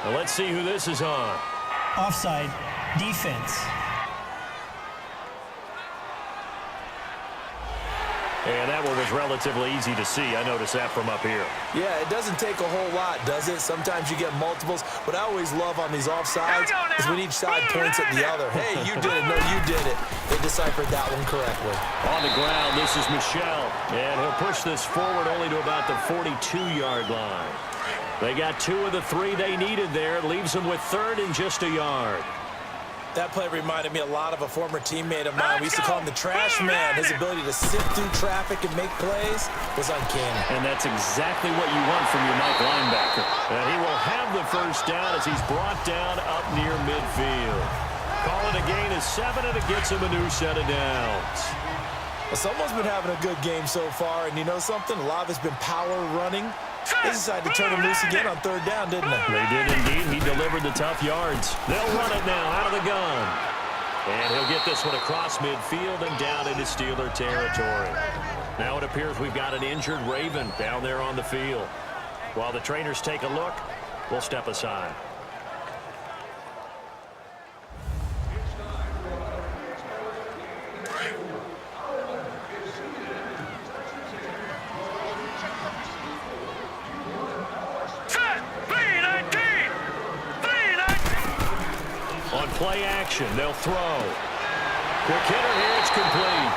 Now let's see who this is on. Offside. Defense. And that one was relatively easy to see. I noticed that from up here. Yeah, it doesn't take a whole lot, does it? Sometimes you get multiples. What I always love on these offsides is when each side points at the other. Hey, you did it. No, you did it. They deciphered that one correctly. On the ground, this is Michel. And he'll push this forward only to about the 42-yard line. They got 2 of the 3 they needed there. Leaves them with 3rd and just a yard. That play reminded me a lot of a former teammate of mine. We used to call him the trash man. His ability to sift through traffic and make plays was uncanny. And that's exactly what you want from your Mike linebacker. And he will have the first down as he's brought down up near midfield. Call it a gain of 7, and it gets him a new set of downs. Well, someone's been having a good game so far, and you know something? A lot of it's been power running. They decided to turn him loose again on third down, didn't they? They did indeed. He delivered the tough yards. They'll run it now out of the gun. And he'll get this one across midfield and down into Steeler territory. Now it appears we've got an injured Raven down there on the field. While the trainers take a look, we'll step aside. On play action, they'll throw. Quick hitter here, it's complete.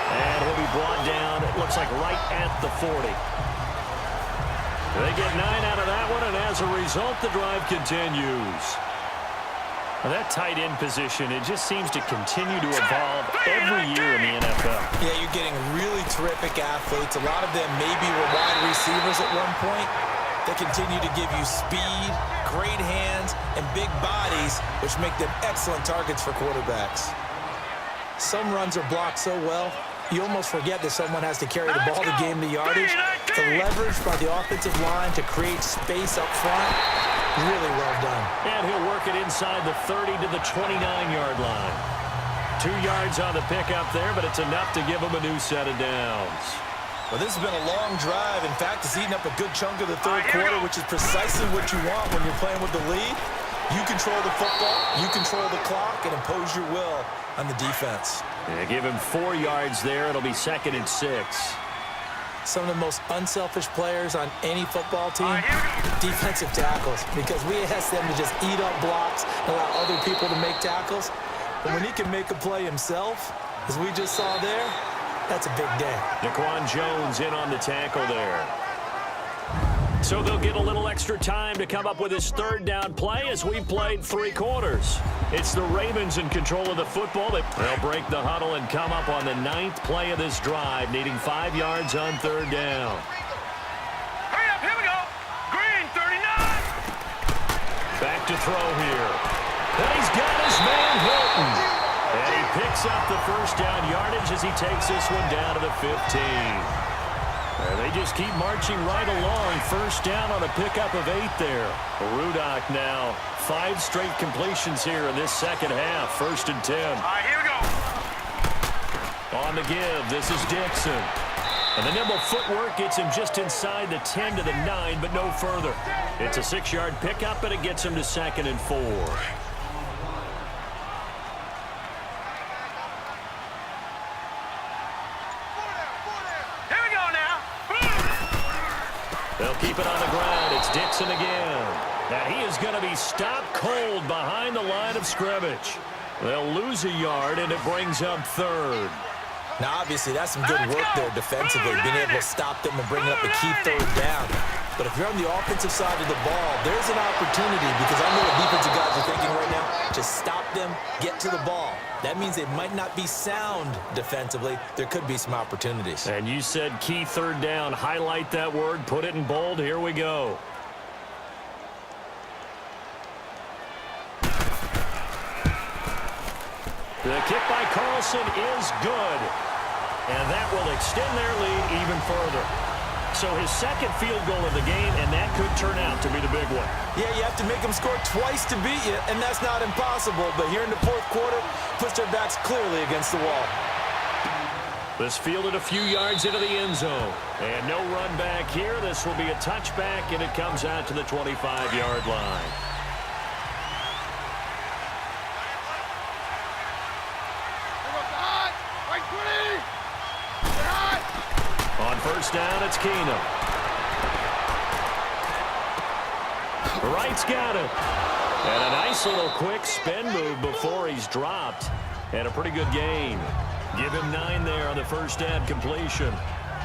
And he'll be brought down, it looks like right at the 40. They get 9 out of that one, and as a result, the drive continues. Well, that tight end position, it just seems to continue to evolve every year in the NFL. Yeah, you're getting really terrific athletes. A lot of them maybe were wide receivers at one point. They continue to give you speed, great hands, and big bodies, which make them excellent targets for quarterbacks. Some runs are blocked so well, you almost forget that someone has to carry the ball to gain the yardage. The leverage by the offensive line to create space up front, really well done. And he'll work it inside the 30 to the 29-yard line. 2 yards on the pickup there, but it's enough to give him a new set of downs. Well, this has been a long drive. In fact, it's eaten up a good chunk of the third quarter, which is precisely what you want when you're playing with the lead. You control the football, you control the clock, and impose your will on the defense. Yeah, give him 4 yards there. It'll be 2nd and 6. Some of the most unselfish players on any football team, defensive tackles, because we ask them to just eat up blocks and allow other people to make tackles. But when he can make a play himself, as we just saw there, that's a big day. Daquan Jones in on the tackle there. So they'll get a little extra time to come up with his third down play as we played 3 quarters. It's the Ravens in control of the football. They'll break the huddle and come up on the 9th play of this drive, needing 5 yards on third down. Hurry up, here we go. Green, 39. Back to throw here. And he's got his man Hilton. And he picks up the first down yardage as he takes this one down to the 15. They just keep marching right along. First down on a pickup of 8 there. Rudock now 5 straight completions here in this second half. 1st and 10. All right, here we go. On the give, this is Dixon. And the nimble footwork gets him just inside the 10 to the 9, but no further. It's a 6-yard pickup, and it gets him to 2nd and 4. They'll keep it on the ground. It's Dixon again. Now he is going to be stopped cold behind the line of scrimmage. They'll lose a yard, and it brings up 3rd. Now, obviously, that's some good work there defensively, being able to stop them and bring up a key 3rd down. But if you're on the offensive side of the ball, there's an opportunity, because I know what defensive guys are thinking right now. Just stop them, get to the ball. That means they might not be sound defensively. There could be some opportunities. And you said key 3rd down. Highlight that word. Put it in bold. Here we go. The kick by Carlson is good. And that will extend their lead even further. So his 2nd field goal of the game, and that could turn out to be the big one. Yeah, you have to make them score twice to beat you, and that's not impossible. But here in the 4th quarter, puts their backs clearly against the wall. This fielded a few yards into the end zone. And no run back here. This will be a touchback, and it comes out to the 25-yard line. On 1st down, it's Keenum. Wright's got it. And a nice little quick spin move before he's dropped. And a pretty good gain. Give him 9 there on the first down completion.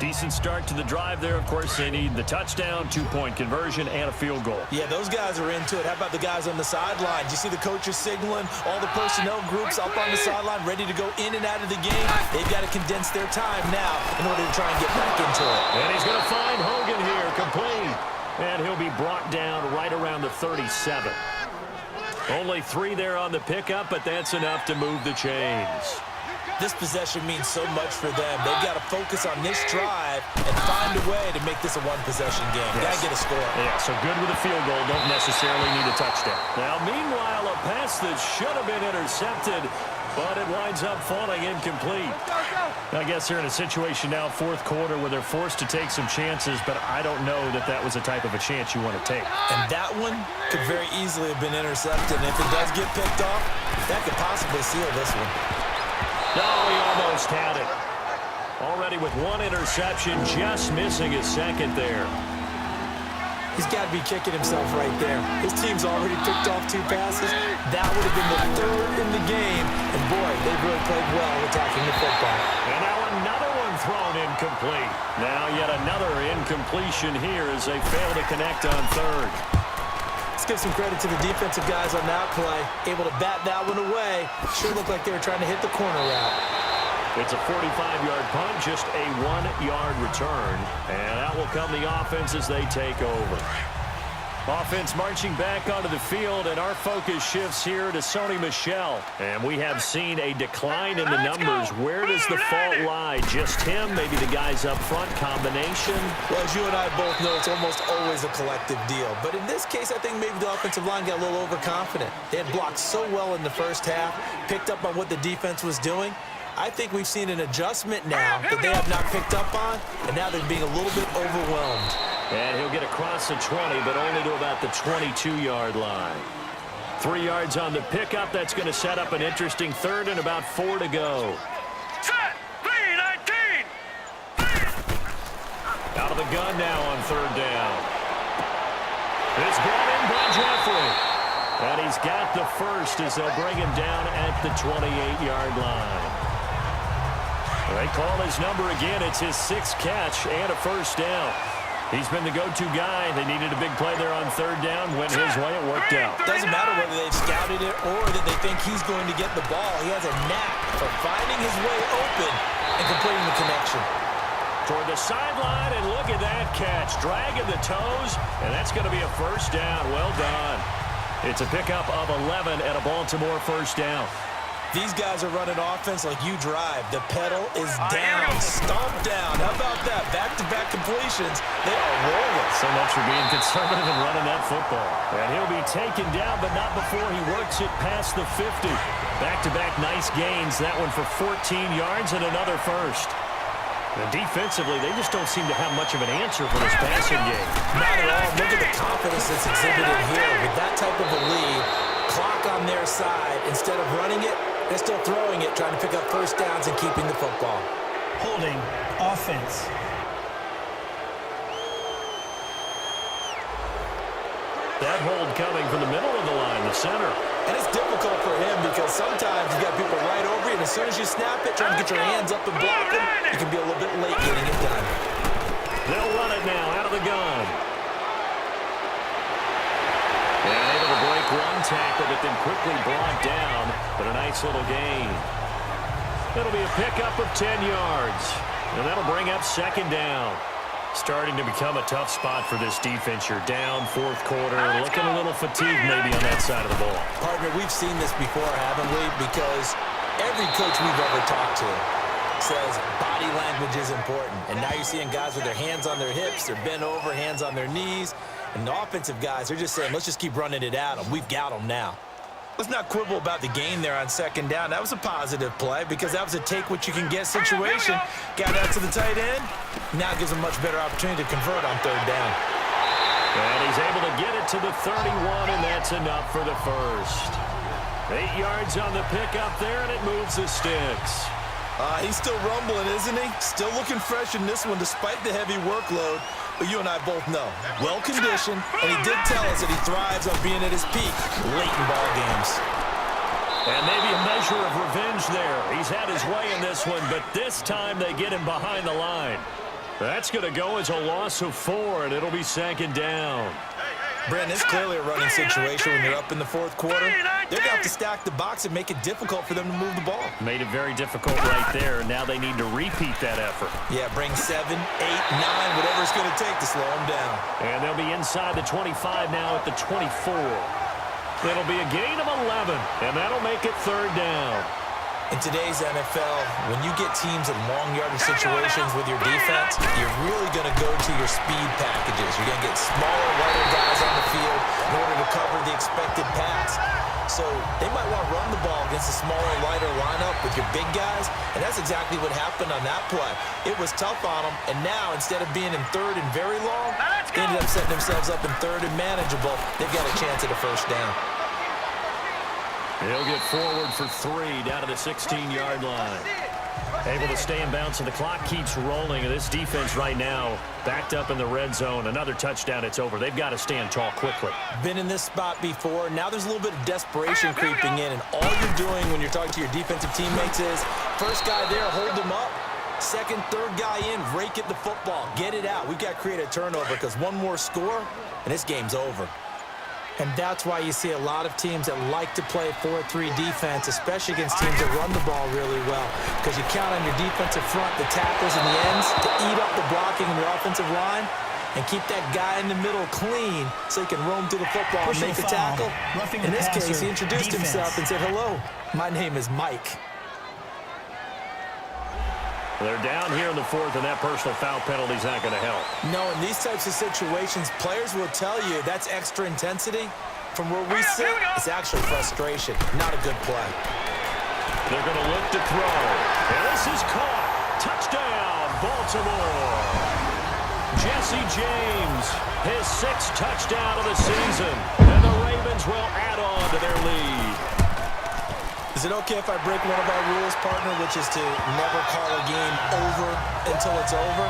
Decent start to the drive there. Of course, they need the touchdown, 2-point conversion, and a field goal. Yeah, those guys are into it. How about the guys on the sidelines? You see the coaches signaling, all the personnel groups up on the sideline ready to go in and out of the game. They've got to condense their time now in order to try and get back into it. And he's going to find Hogan here, complete. And he'll be brought down right around the 37. Only 3 there on the pickup, but that's enough to move the chains. This possession means so much for them. They've got to focus on this drive and find a way to make this a one-possession game. Yes. Got to get a score. Yeah, so good with a field goal. Don't necessarily need a touchdown. Now, meanwhile, a pass that should have been intercepted, but it winds up falling incomplete. I guess they're in a situation now, fourth quarter, where they're forced to take some chances, but I don't know that that was the type of a chance you want to take. And that one could very easily have been intercepted. And if it does get picked off, that could possibly seal this one. No, he almost had it. Already with one interception, just missing his second there. He's got to be kicking himself right there. His team's already picked off 2 passes. That would have been the 3rd in the game. And, boy, they've really played well attacking the football. And now another one thrown incomplete. Now yet another incompletion here as they fail to connect on 3rd. Let's give some credit to the defensive guys on that play. Able to bat that one away. Sure looked like they were trying to hit the corner route. It's a 45-yard punt, just a 1-yard return. And out will come the offense as they take over. Offense marching back onto the field, and our focus shifts here to Sony Michel. And we have seen a decline in the numbers. Where does the fault lie? Just him? Maybe the guys up front? Combination? Well, as you and I both know, it's almost always a collective deal. But in this case, I think maybe the offensive line got a little overconfident. They had blocked so well in the first half, picked up on what the defense was doing. I think we've seen an adjustment now that they have not picked up on, and now they're being a little bit overwhelmed. And he'll get across the 20, but only to about the 22-yard line. 3 yards on the pickup. That's going to set up an interesting 3rd and about 4 to go. Set. 3-19. Out of the gun now on 3rd down. It's brought in by Jeffrey. And he's got the first as they'll bring him down at the 28-yard line. They call his number again. It's his 6th catch and a first down. He's been the go-to guy. They needed a big play there on 3rd down. Went his way. It worked out. Doesn't matter whether they've scouted it or that they think he's going to get the ball. He has a knack for finding his way open and completing the connection. Toward the sideline, and look at that catch. Dragging the toes, and that's going to be a first down. Well done. It's a pickup of 11 and a Baltimore first down. These guys are running offense like you drive. The pedal is down, stomped down. How about that? Back-to-back completions. They are rolling. So much for being conservative and running that football. And he'll be taken down, but not before he works it past the 50. Back-to-back nice gains. That one for 14 yards and another first. And defensively, they just don't seem to have much of an answer for this passing game. Not at all. Look at the confidence that's exhibited here. With that type of a lead, clock on their side, instead of running it, they're still throwing it, trying to pick up first downs and keeping the football. Holding offense. That hold coming from the middle of the line, the center. And it's difficult for him because sometimes you got people right over you, and as soon as you snap it, trying to get your hands up and block them, you can be a little bit late getting it done. They'll run it now out of the gun. And able to break one tackle, but then quickly brought down. But a nice little gain. It'll be a pickup of 10 yards. And that'll bring up 2nd down. Starting to become a tough spot for this defense. You're down 4th quarter. Looking a little fatigued maybe on that side of the ball. Partner, we've seen this before, haven't we? Because every coach we've ever talked to says body language is important. And now you're seeing guys with their hands on their hips, they're bent over, hands on their knees. And the offensive guys are just saying, let's just keep running it at them. We've got them now. Let's not quibble about the gain there on 2nd down. That was a positive play because that was a take-what-you-can-get situation. Got out to the tight end. Now gives them a much better opportunity to convert on 3rd down. And he's able to get it to the 31, and that's enough for the first. 8 yards on the pickup there, and it moves the sticks. He's still rumbling, isn't he? Still looking fresh in this one despite the heavy workload. But you and I both know, well-conditioned, and he did tell us that he thrives on being at his peak late in ball games. And maybe a measure of revenge there. He's had his way in this one, but this time they get him behind the line. That's going to go as a loss of 4, and it'll be 2nd down. Brent, it's clearly a running situation when you're up in the 4th quarter. They're going to have to stack the box and make it difficult for them to move the ball. Made it very difficult right there. Now they need to repeat that effort. Yeah, bring 7, 8, 9, whatever it's going to take to slow them down. And they'll be inside the 25 now at the 24. It'll be a gain of 11, and that'll make it 3rd down. In today's NFL, when you get teams in long yardage situations with your defense, you're really going to go to your speed packages. You're going to get smaller, lighter guys on the field in order to cover the expected pass. So they might want to run the ball against a smaller, lighter lineup with your big guys, and that's exactly what happened on that play. It was tough on them, and now instead of being in third and very long, they ended up setting themselves up in third and manageable. They've got a chance at a first down. He'll get forward for 3 down to the 16-yard line. Able to stay in bounds, and the clock keeps rolling. And this defense right now backed up in the red zone. Another touchdown, it's over. They've got to stand tall quickly. Been in this spot before. Now there's a little bit of desperation creeping in, and all you're doing when you're talking to your defensive teammates is first guy there, hold him up. Second, third guy in, rake at the football. Get it out. We've got to create a turnover because one more score, and this game's over. And that's why you see a lot of teams that like to play 4-3 defense, especially against teams that run the ball really well. Because you count on your defensive front, the tackles and the ends, to eat up the blocking in your offensive line and keep that guy in the middle clean so he can roam through the football and make a tackle. In this case, he introduced himself and said, "Hello, my name is Mike." They're down here in the 4th, and that personal foul penalty is not going to help. No, in these types of situations, players will tell you that's extra intensity. From where we sit, it's actually frustration, not a good play. They're going to look to throw. And this is caught. Touchdown, Baltimore. Jesse James, his 6th touchdown of the season. And the Ravens will add on to their lead. Is it okay if I break one of our rules, partner, which is to never call a game over until it's over?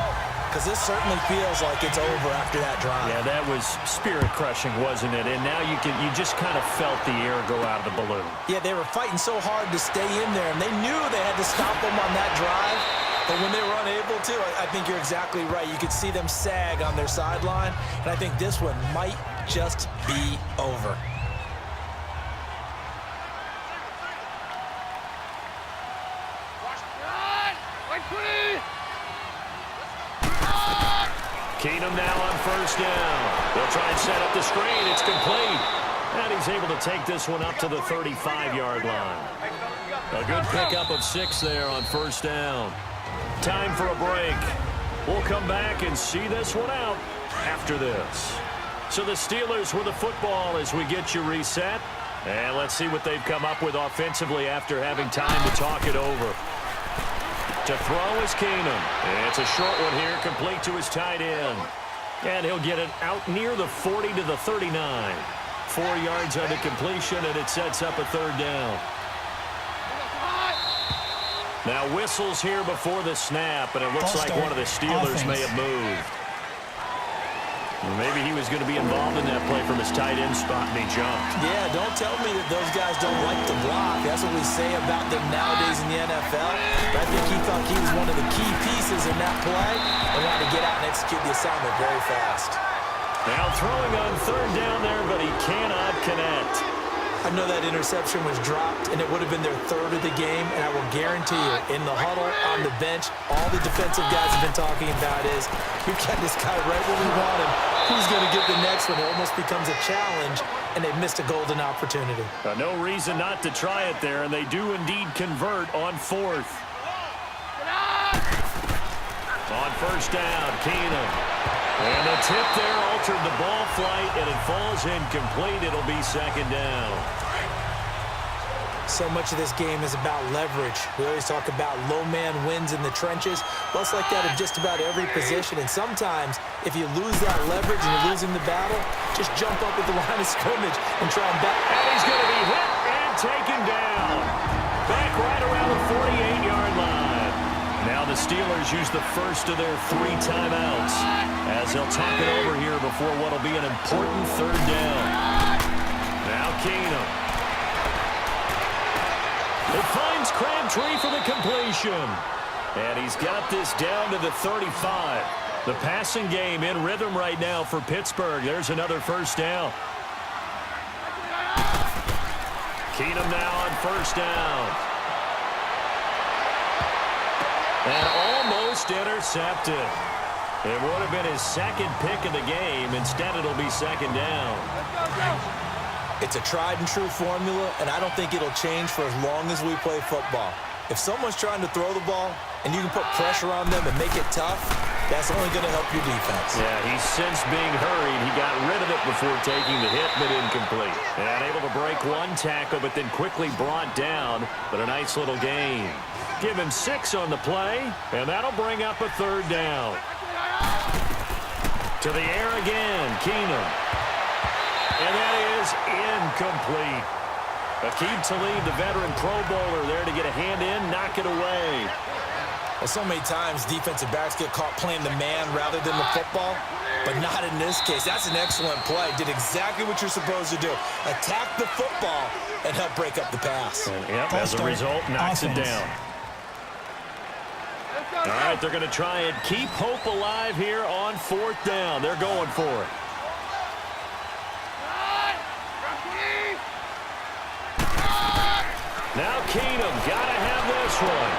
Because this certainly feels like it's over after that drive. Yeah, that was spirit-crushing, wasn't it? And now you just kind of felt the air go out of the balloon. Yeah, they were fighting so hard to stay in there, and they knew they had to stop them on that drive. But when they were unable to, I think you're exactly right. You could see them sag on their sideline, and I think this one might just be over. Keenum now on first down. They'll try and set up the screen. It's complete. And he's able to take this one up to the 35-yard line. A good pickup of 6 there on first down. Time for a break. We'll come back and see this one out after this. So the Steelers with the football as we get you reset. And let's see what they've come up with offensively after having time to talk it over. To throw is Keenum. It's a short one here, complete to his tight end. And he'll get it out near the 40 to the 39. 4 yards on the completion, and it sets up a third down. Now whistles here before the snap, and it looks like one of the Steelers may have moved. Well, maybe he was going to be involved in that play from his tight end spot, and he jumped. Yeah, don't tell me that those guys don't like to block. That's what we say about them nowadays in the NFL. But I think he thought he was one of the key pieces in that play and wanted to get out and execute the assignment very fast. Now throwing on third down there, but he cannot connect. I know that interception was dropped, and it would have been their 3rd of the game, and I will guarantee you, in the huddle, on the bench, all the defensive guys have been talking about is, we've got this guy right where we want him. Who's going to get the next one? It almost becomes a challenge, and they've missed a golden opportunity. No reason not to try it there, and they do indeed convert on 4th. On first down, Keenum. And the tip there altered the ball flight, and it falls incomplete. It'll be second down. So much of this game is about leverage. We always talk about low man wins in the trenches. Well, it's like that in just about every position. And sometimes, if you lose that leverage and you're losing the battle, just jump up at the line of scrimmage and try and back. And he's going to be hit and taken down. Back right around the 48-yard line. Now the Steelers use the first of their 3 timeouts as they'll talk it over here before what will be an important third down. Now Keenum. It finds Crabtree for the completion. And he's got this down to the 35. The passing game in rhythm right now for Pittsburgh. There's another first down. Keenum now on first down. And almost intercepted. It would have been his 2nd pick of the game. Instead, it'll be second down. It's a tried and true formula, and I don't think it'll change for as long as we play football. If someone's trying to throw the ball and you can put pressure on them and make it tough, that's only going to help your defense. Yeah, he's since being hurried. He got rid of it before taking the hit, but incomplete. And able to break one tackle, but then quickly brought down. But a nice little gain. Give him 6 on the play, and that'll bring up a 3rd down. To the air again, Keenum. And that is incomplete. Aqib Talib, the veteran Pro Bowler, there to get a hand in, knock it away. Well, so many times defensive backs get caught playing the man rather than the football, but not in this case. That's an excellent play. Did exactly what you're supposed to do. Attack the football and help break up the pass. And, yep, as a result, knocks it down. All right, they're going to try and keep hope alive here on 4th down. They're going for it. Now Keenum, got to have this one.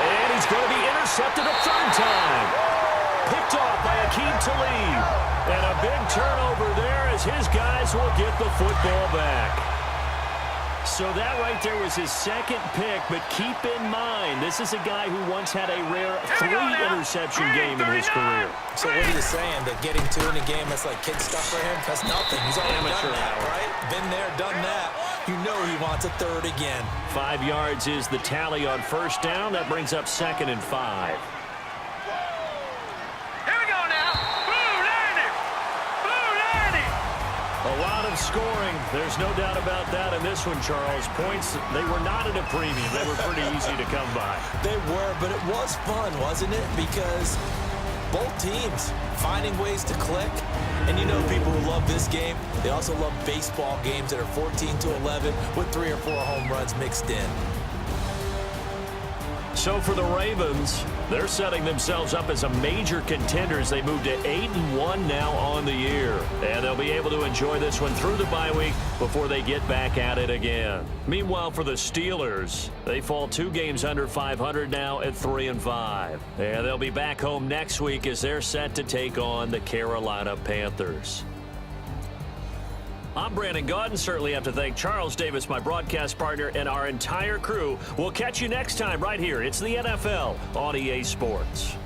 And he's going to be intercepted a 3rd time. Picked off by Aqib Talib. And a big turnover there as his guys will get the football back. So that right there was his 2nd pick, but keep in mind, this is a guy who once had a rare 3-interception game in his career. So what are you saying, that getting 2 in a game, that's like kid stuff for him? That's nothing. He's already done that, right? Been there, done that. You know he wants a 3rd again. 5 yards is the tally on 1st down. That brings up 2nd and 5. Here we go now. Blue landing. Blue landing. A lot of scoring. There's no doubt about that in this one, Charles. Points, they were not at a premium. They were pretty easy to come by. They were, but it was fun, wasn't it? Because both teams finding ways to click. And you know people who love this game, they also love baseball games that are 14-11 with 3 or 4 home runs mixed in. So for the Ravens, they're setting themselves up as a major contender as they move to 8-1 now on the year. And they'll be able to enjoy this one through the bye week before they get back at it again. Meanwhile, for the Steelers, they fall 2 games under 500 now at 3-5. And they'll be back home next week as they're set to take on the Carolina Panthers. I'm Brandon Gaudin. Certainly have to thank Charles Davis, my broadcast partner, and our entire crew. We'll catch you next time right here. It's the NFL on EA Sports.